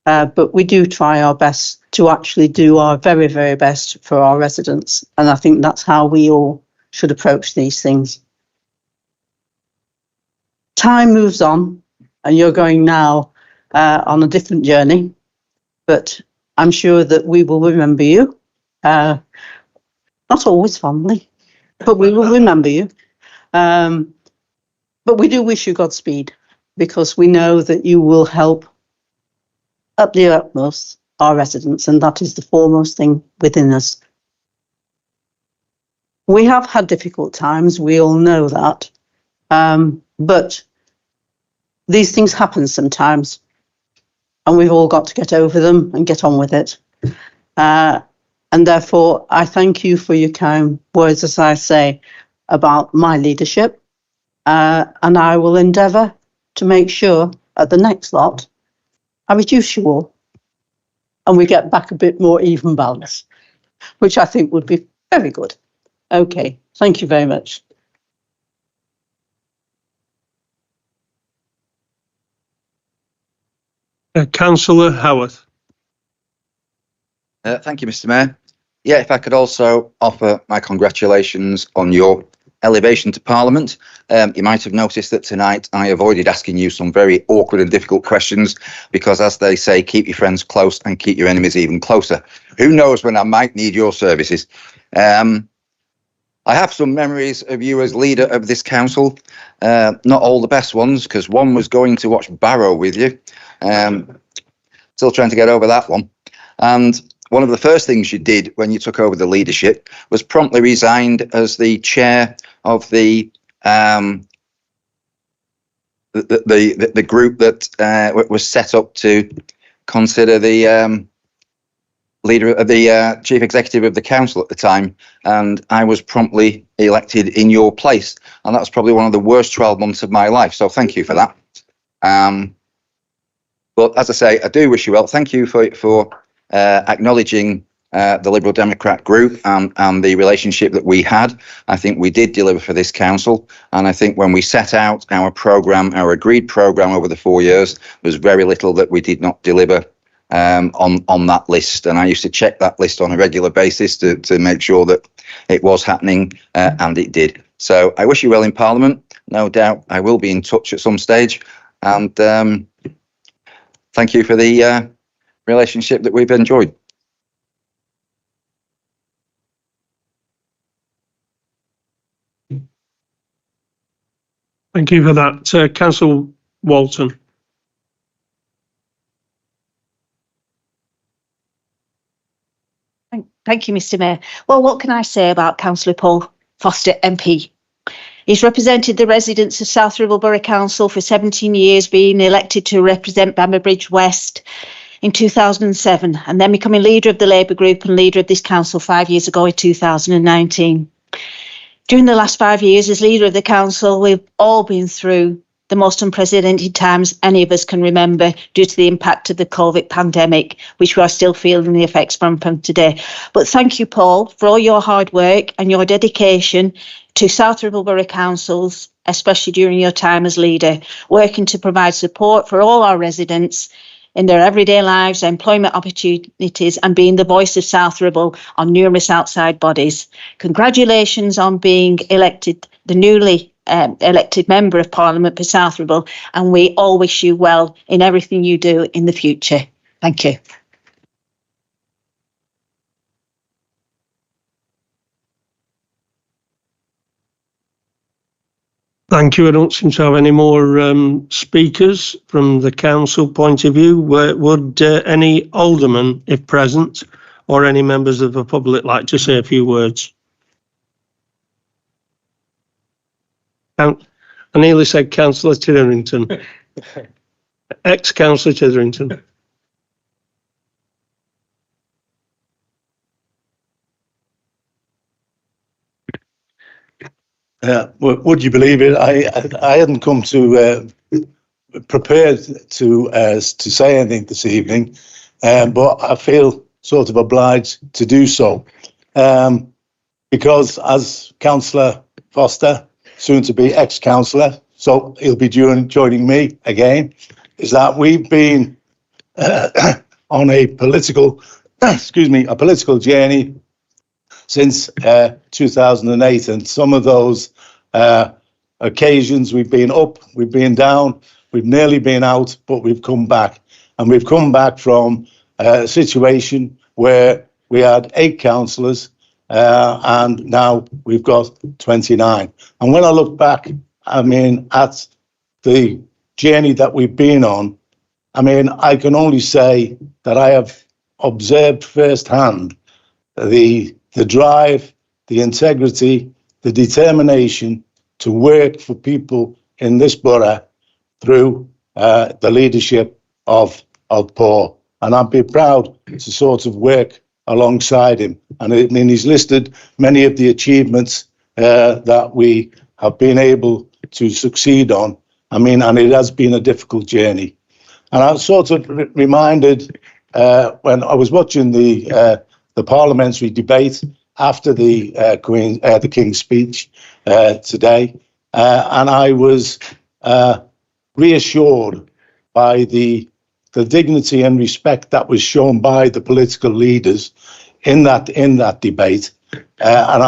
but we do try our best to actually do our very, very best for our residents. And I think that's how we all should approach these things. Time moves on, and you're going now on a different journey, but I'm sure that we will remember you. Not always fondly, but we will remember you. But we do wish you Godspeed, because we know that you will help up the utmost our residents, and that is the foremost thing within us. We have had difficult times, we all know that, but these things happen sometimes, and we've all got to get over them and get on with it. And therefore, I thank you for your kind words, as I say, about my leadership. And I will endeavour to make sure at the next lot I reduce you all and we get back a bit more even balance, which I think would be very good. Okay, thank you very much. Councillor Howarth. Thank you, Mr. Mayor. Yeah, if I could also offer my congratulations on your elevation to Parliament. You might have noticed that tonight I avoided asking you some very awkward and difficult questions because, as they say, keep your friends close and keep your enemies even closer. Who knows when I might need your services. I have some memories of you as leader of this council. Not all the best ones, because one was going to watch Barrow with you. Still trying to get over that one. And one of the first things you did when you took over the leadership was promptly resigned as the chair of the group that was set up to consider the chief executive of the council at the time, and I was promptly elected in your place, and that was probably one of the worst 12 months of my life. So thank you for that. But as I say, I do wish you well. Thank you for acknowledging the Liberal Democrat group and the relationship that we had. I think we did deliver for this council, and I think when we set out our programme, our agreed programme over the 4 years, there was very little that we did not deliver on that list. And I used to check that list on a regular basis to make sure that it was happening, and it did. So I wish you well in Parliament. No doubt I will be in touch at some stage, and thank you for the relationship that we've enjoyed. Thank you for that. Councillor Walton. Thank you, Mr. Mayor. Well, what can I say about Councillor Paul Foster MP? He's represented the residents of South Ribble Borough Council for 17 years, being elected to represent Bamber West in 2007, and then becoming leader of the Labour group and leader of this council 5 years ago in 2019. During the last 5 years as leader of the council, we've all been through the most unprecedented times any of us can remember due to the impact of the COVID pandemic, which we are still feeling the effects from today. But thank you, Paul, for all your hard work and your dedication to South Ribble Borough Councils, especially during your time as leader, working to provide support for all our residents in their everyday lives, employment opportunities, and being the voice of South Ribble on numerous outside bodies. Congratulations on being elected, the newly elected member of Parliament for South Ribble, and we all wish you well in everything you do in the future. Thank you. Thank you. I don't seem to have any more speakers from the council point of view. Would any alderman, if present, or any members of the public like to say a few words? I nearly said Councillor Titherington. Ex-Councillor Titherington. Would you believe it? I hadn't come to prepared to say anything this evening, but I feel sort of obliged to do so because as Councillor Foster, soon to be ex-councillor, so he'll be joining me again, is that we've been on a political, a political journey since 2008, and some of those occasions we've been up, we've been down, we've nearly been out, but we've come back. And we've come back from a situation where we had 8 councillors and now we've got 29. And when I look back, I mean, at the journey that we've been on, I mean, I can only say that I have observed firsthand the drive, the integrity, the determination to work for people in this borough through the leadership of Paul. And I'd be proud to sort of work alongside him. And I mean, he's listed many of the achievements that we have been able to succeed on. I mean, and it has been a difficult journey. And I was sort of reminded when I was watching the parliamentary debate after the King's speech today, and I was reassured by the dignity and respect that was shown by the political leaders in that debate, and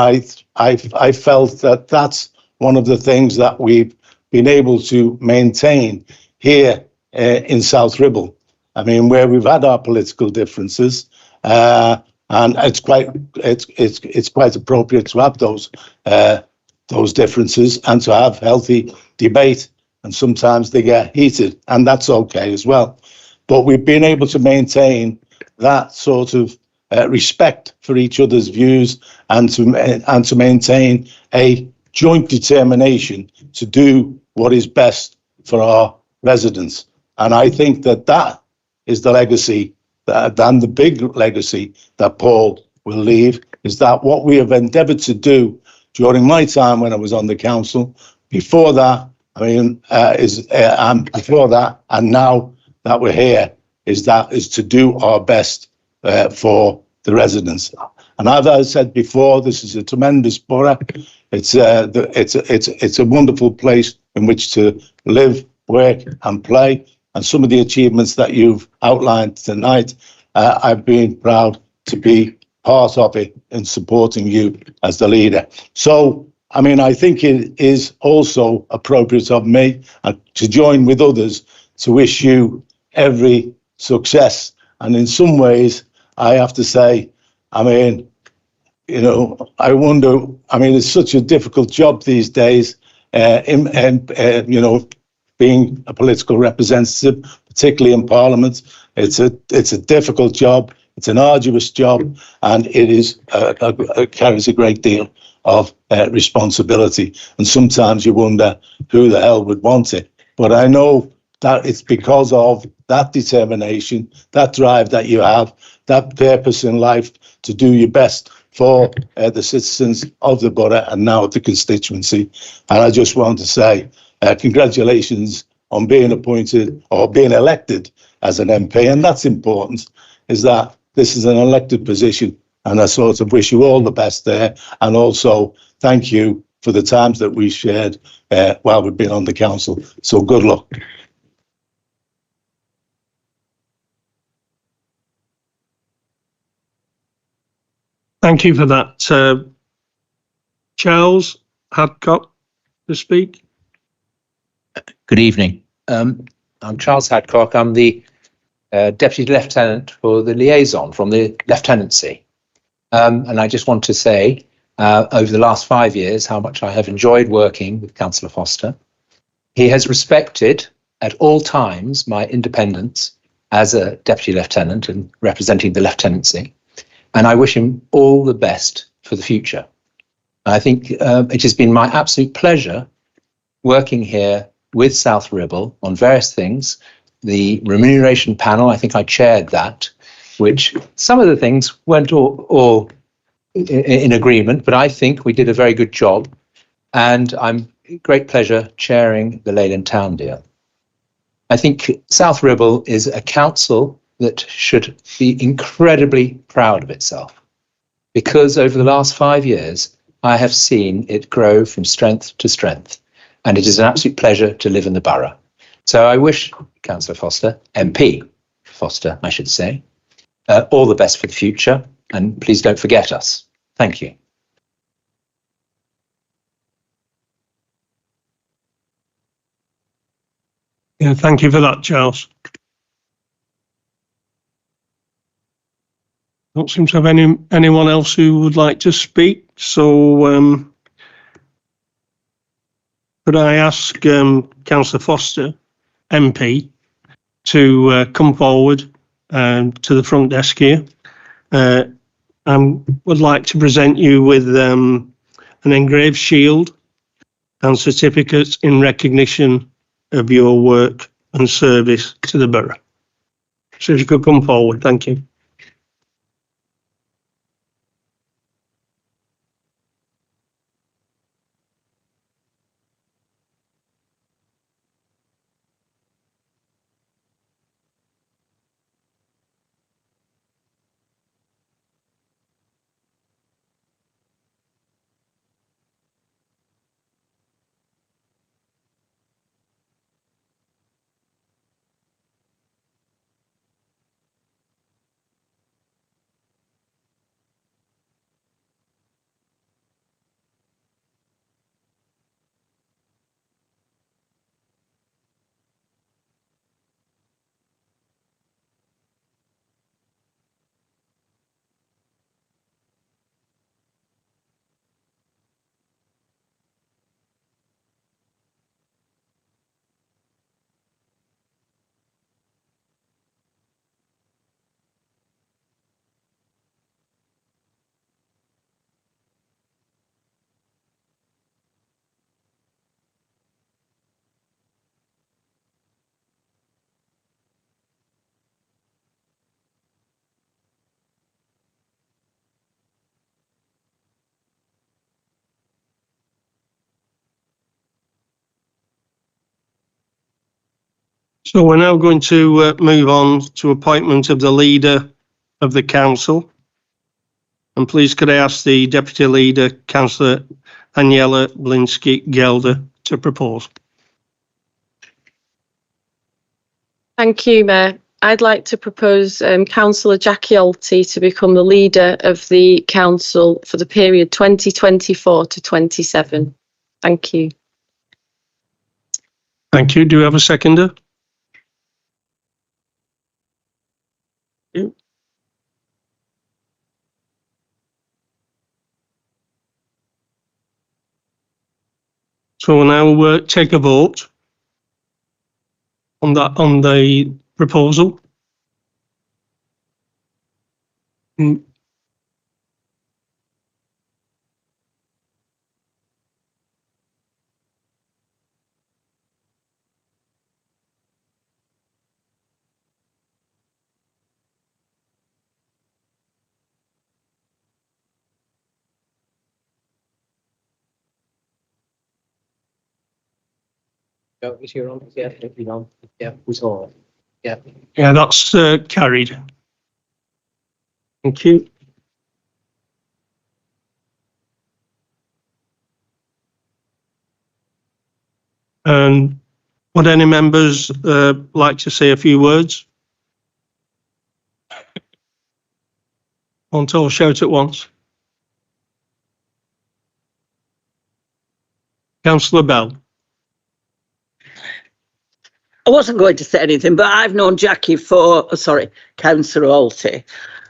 I felt that that's one of the things that we've been able to maintain here in South Ribble. I mean, where we've had our political differences, and it's quite appropriate to have those differences and to have healthy debate. And sometimes they get heated, and that's okay as well. But we've been able to maintain that sort of respect for each other's views and to maintain a joint determination to do what is best for our residents. And I think that that is the legacy than the big legacy that Paul will leave is that what we have endeavoured to do during my time when I was on the council, before that, and before that, and now that we're here, is to do our best for the residents. And as I said before, this is a tremendous borough. It's a wonderful place in which to live, work, and play. And some of the achievements that you've outlined tonight, I've been proud to be part of it in supporting you as the leader. So, I think it is also appropriate of me to join with others to wish you every success. And in some ways, I have to say, I wonder, it's such a difficult job these days, being a political representative, particularly in Parliament. It's a difficult job. It's an arduous job, and it carries a great deal of responsibility. And sometimes you wonder who the hell would want it. But I know that it's because of that determination, that drive that you have, that purpose in life to do your best for the citizens of the borough and now of the constituency. And I just want to say congratulations on being appointed or being elected as an MP. And that's important, is that this is an elected position. And I sort of wish you all the best there. And also thank you for the times that we shared while we've been on the council. So good luck. Thank you for that. Charles Hadcock to speak. Good evening. I'm Charles Hadcock. I'm the Deputy Lieutenant for the liaison from the Lieutenancy. And I just want to say, over the last 5 years, how much I have enjoyed working with Councillor Foster. He has respected at all times my independence as a Deputy Lieutenant and representing the Lieutenancy. And I wish him all the best for the future. I think it has been my absolute pleasure working here with South Ribble on various things. The remuneration panel, I think I chaired that, which some of the things weren't all in agreement, but I think we did a very good job. And I'm great pleasure chairing the Leyland Town deal. I think South Ribble is a council that should be incredibly proud of itself, because over the last 5 years, I have seen it grow from strength to strength, and it is an absolute pleasure to live in the borough. So I wish Councillor Foster, MP Foster, I should say, all the best for the future, and please don't forget us. Thank you. Yeah, thank you for that, Charles. Don't seem to have anyone else who would like to speak. So could I ask Councillor Foster, MP, to come forward to the front desk here. I would like to present you with an engraved shield and certificates in recognition of your work and service to the borough. So if you could come forward, thank you. So we're now going to move on to appointment of the leader of the council. And please could I ask the Deputy Leader, Councillor Aniela Blinsky-Gelder, to propose. Thank you, Mayor. I'd like to propose Councillor Jackie Alty to become the leader of the council for the period 2024 to 27. Thank you. Thank you. Do you have a seconder? So we'll now take a vote on the proposal. Is your on? Yeah, you're on. Yeah, was on. Yeah. Yeah, that's carried. Thank you. Would any members like to say a few words? Want to all shout at once? Councillor Bell. I wasn't going to say anything, but I've known Jackie Councillor Alty,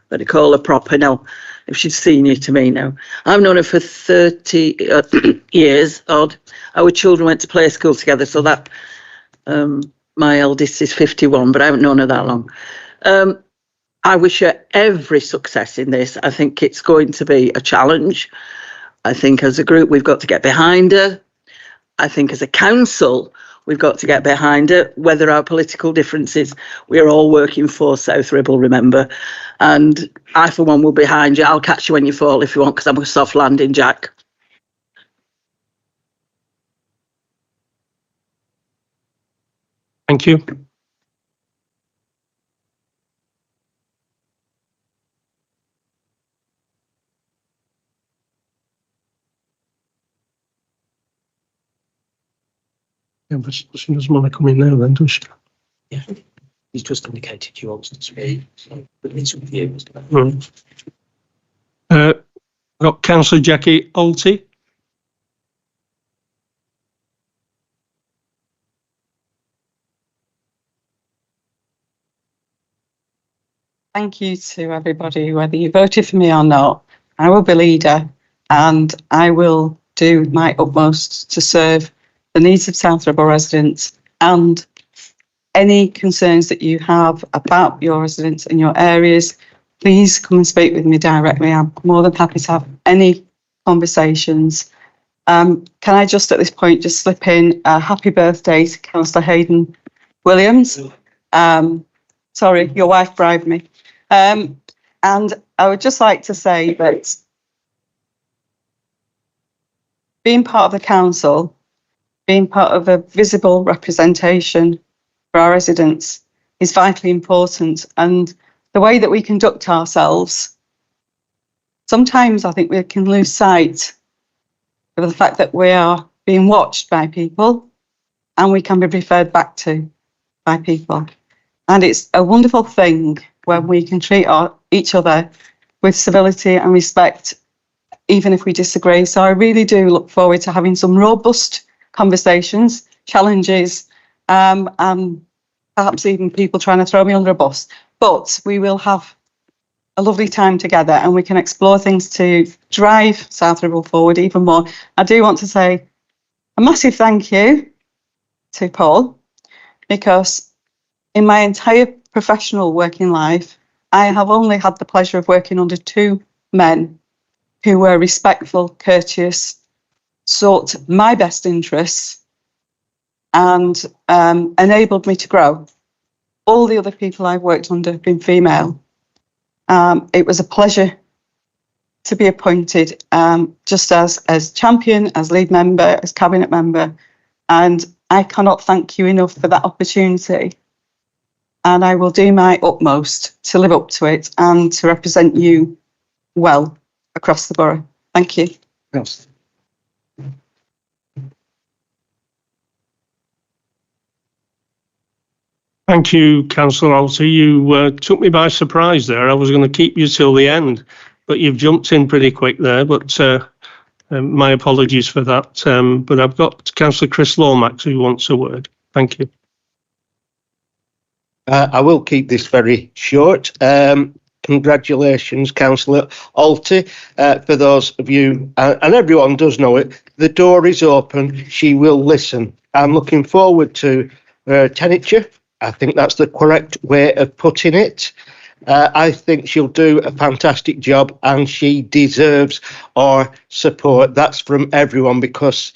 but I call her proper now, if she's senior to me now. I've known her for 30 years odd. Our children went to play school together, so that my eldest is 51, but I haven't known her that long. I wish her every success in this. I think it's going to be a challenge. I think as a group, we've got to get behind her. I think as a council, we've got to get behind it, whether our political differences, we're all working for South Ribble, remember. And I, for one, will be behind you. I'll catch you when you fall if you want, because I'm a soft landing, Jack. Thank you. Yeah, but she doesn't want to come in now then, does she? Yeah. He's just indicated he wants to speak. So it's with you, Mr. Right. Got Councillor Jackie Alty. Thank you to everybody, whether you voted for me or not. I will be leader and I will do my utmost to serve the needs of South Ribble residents and any concerns that you have about your residents in your areas. Please come and speak with me directly. I'm more than happy to have any conversations. Can I just at this point just slip in a happy birthday to Councillor Hayden Williams? Sorry, your wife bribed me. And I would just like to say that being part of the council, being part of a visible representation for our residents is vitally important. And the way that we conduct ourselves, sometimes I think we can lose sight of the fact that we are being watched by people and we can be referred back to by people. And it's a wonderful thing when we can treat each other with civility and respect, even if we disagree. So I really do look forward to having some robust conversations, challenges, and perhaps even people trying to throw me under a bus. But we will have a lovely time together and we can explore things to drive South Ribble forward even more. I do want to say a massive thank you to Paul, because in my entire professional working life, I have only had the pleasure of working under two men who were respectful, courteous, sought my best interests and enabled me to grow. All the other people I've worked under have been female. It was a pleasure to be appointed just as champion, as lead member, as cabinet member. And I cannot thank you enough for that opportunity. and I will do my utmost to live up to it and to represent you well across the borough. Thank you. Yes. Thank you, Councillor Alty. You took me by surprise there. I was going to keep you till the end, but you've jumped in pretty quick there. But my apologies for that. But I've got Councillor Chris Lomax who wants a word. Thank you. I will keep this very short. Congratulations, Councillor Alty. For those of you, and everyone does know it, the door is open. She will listen. I'm looking forward to her tenure. I think that's the correct way of putting it. I think she'll do a fantastic job and she deserves our support. That's from everyone because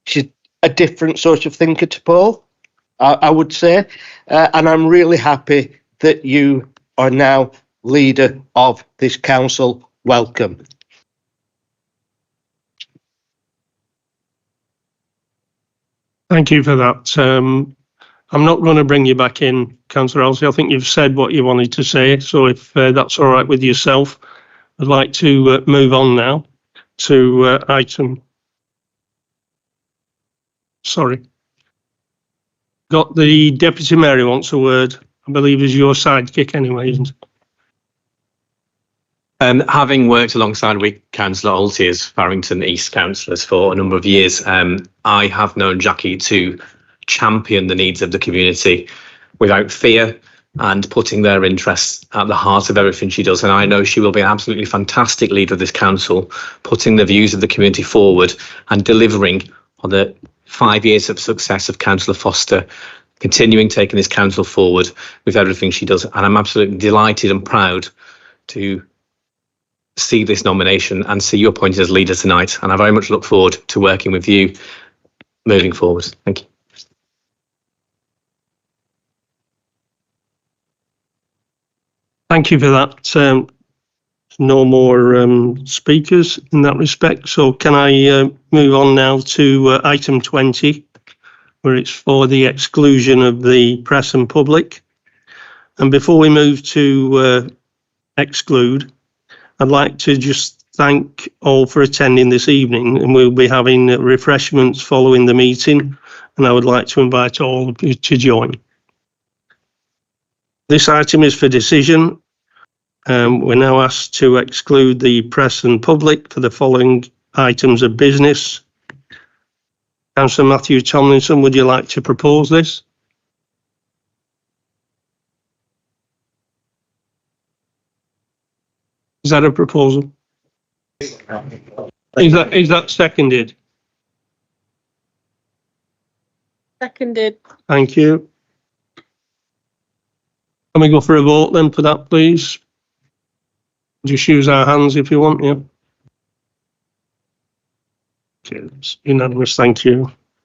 she's a different sort of thinker to Paul, I would say. And I'm really happy that you are now leader of this council. Welcome. Thank you for that. I'm not going to bring you back in, Councillor Alty. I think you've said what you wanted to say. So if that's all right with yourself, I'd like to move on now to item. Sorry. Got the Deputy Mayor who wants a word. I believe is your sidekick anyway, isn't it? Having worked alongside with Councillor Alty as Farrington East councillors for a number of years, I have known Jackie to champion the needs of the community without fear and putting their interests at the heart of everything she does. And I know she will be an absolutely fantastic leader of this council, putting the views of the community forward and delivering on the 5 years of success of Councillor Foster, continuing taking this council forward with everything she does. And I'm absolutely delighted and proud to see this nomination and see you appointed as leader tonight. And I very much look forward to working with you moving forward. Thank you. Thank you for that. No more speakers in that respect. So can I move on now to item 20, where it's for the exclusion of the press and public. And before we move to exclude, I'd like to just thank all for attending this evening, and we'll be having refreshments following the meeting, and I would like to invite all of you to join. This item is for decision. We're now asked to exclude the press and public for the following items of business. Councillor Matthew Tomlinson, would you like to propose this? Is that a proposal? Is that seconded? Seconded. Thank you. Can we go for a vote then for that, please? Just use our hands if you want, yeah. Okay, it's unanimous, thank you.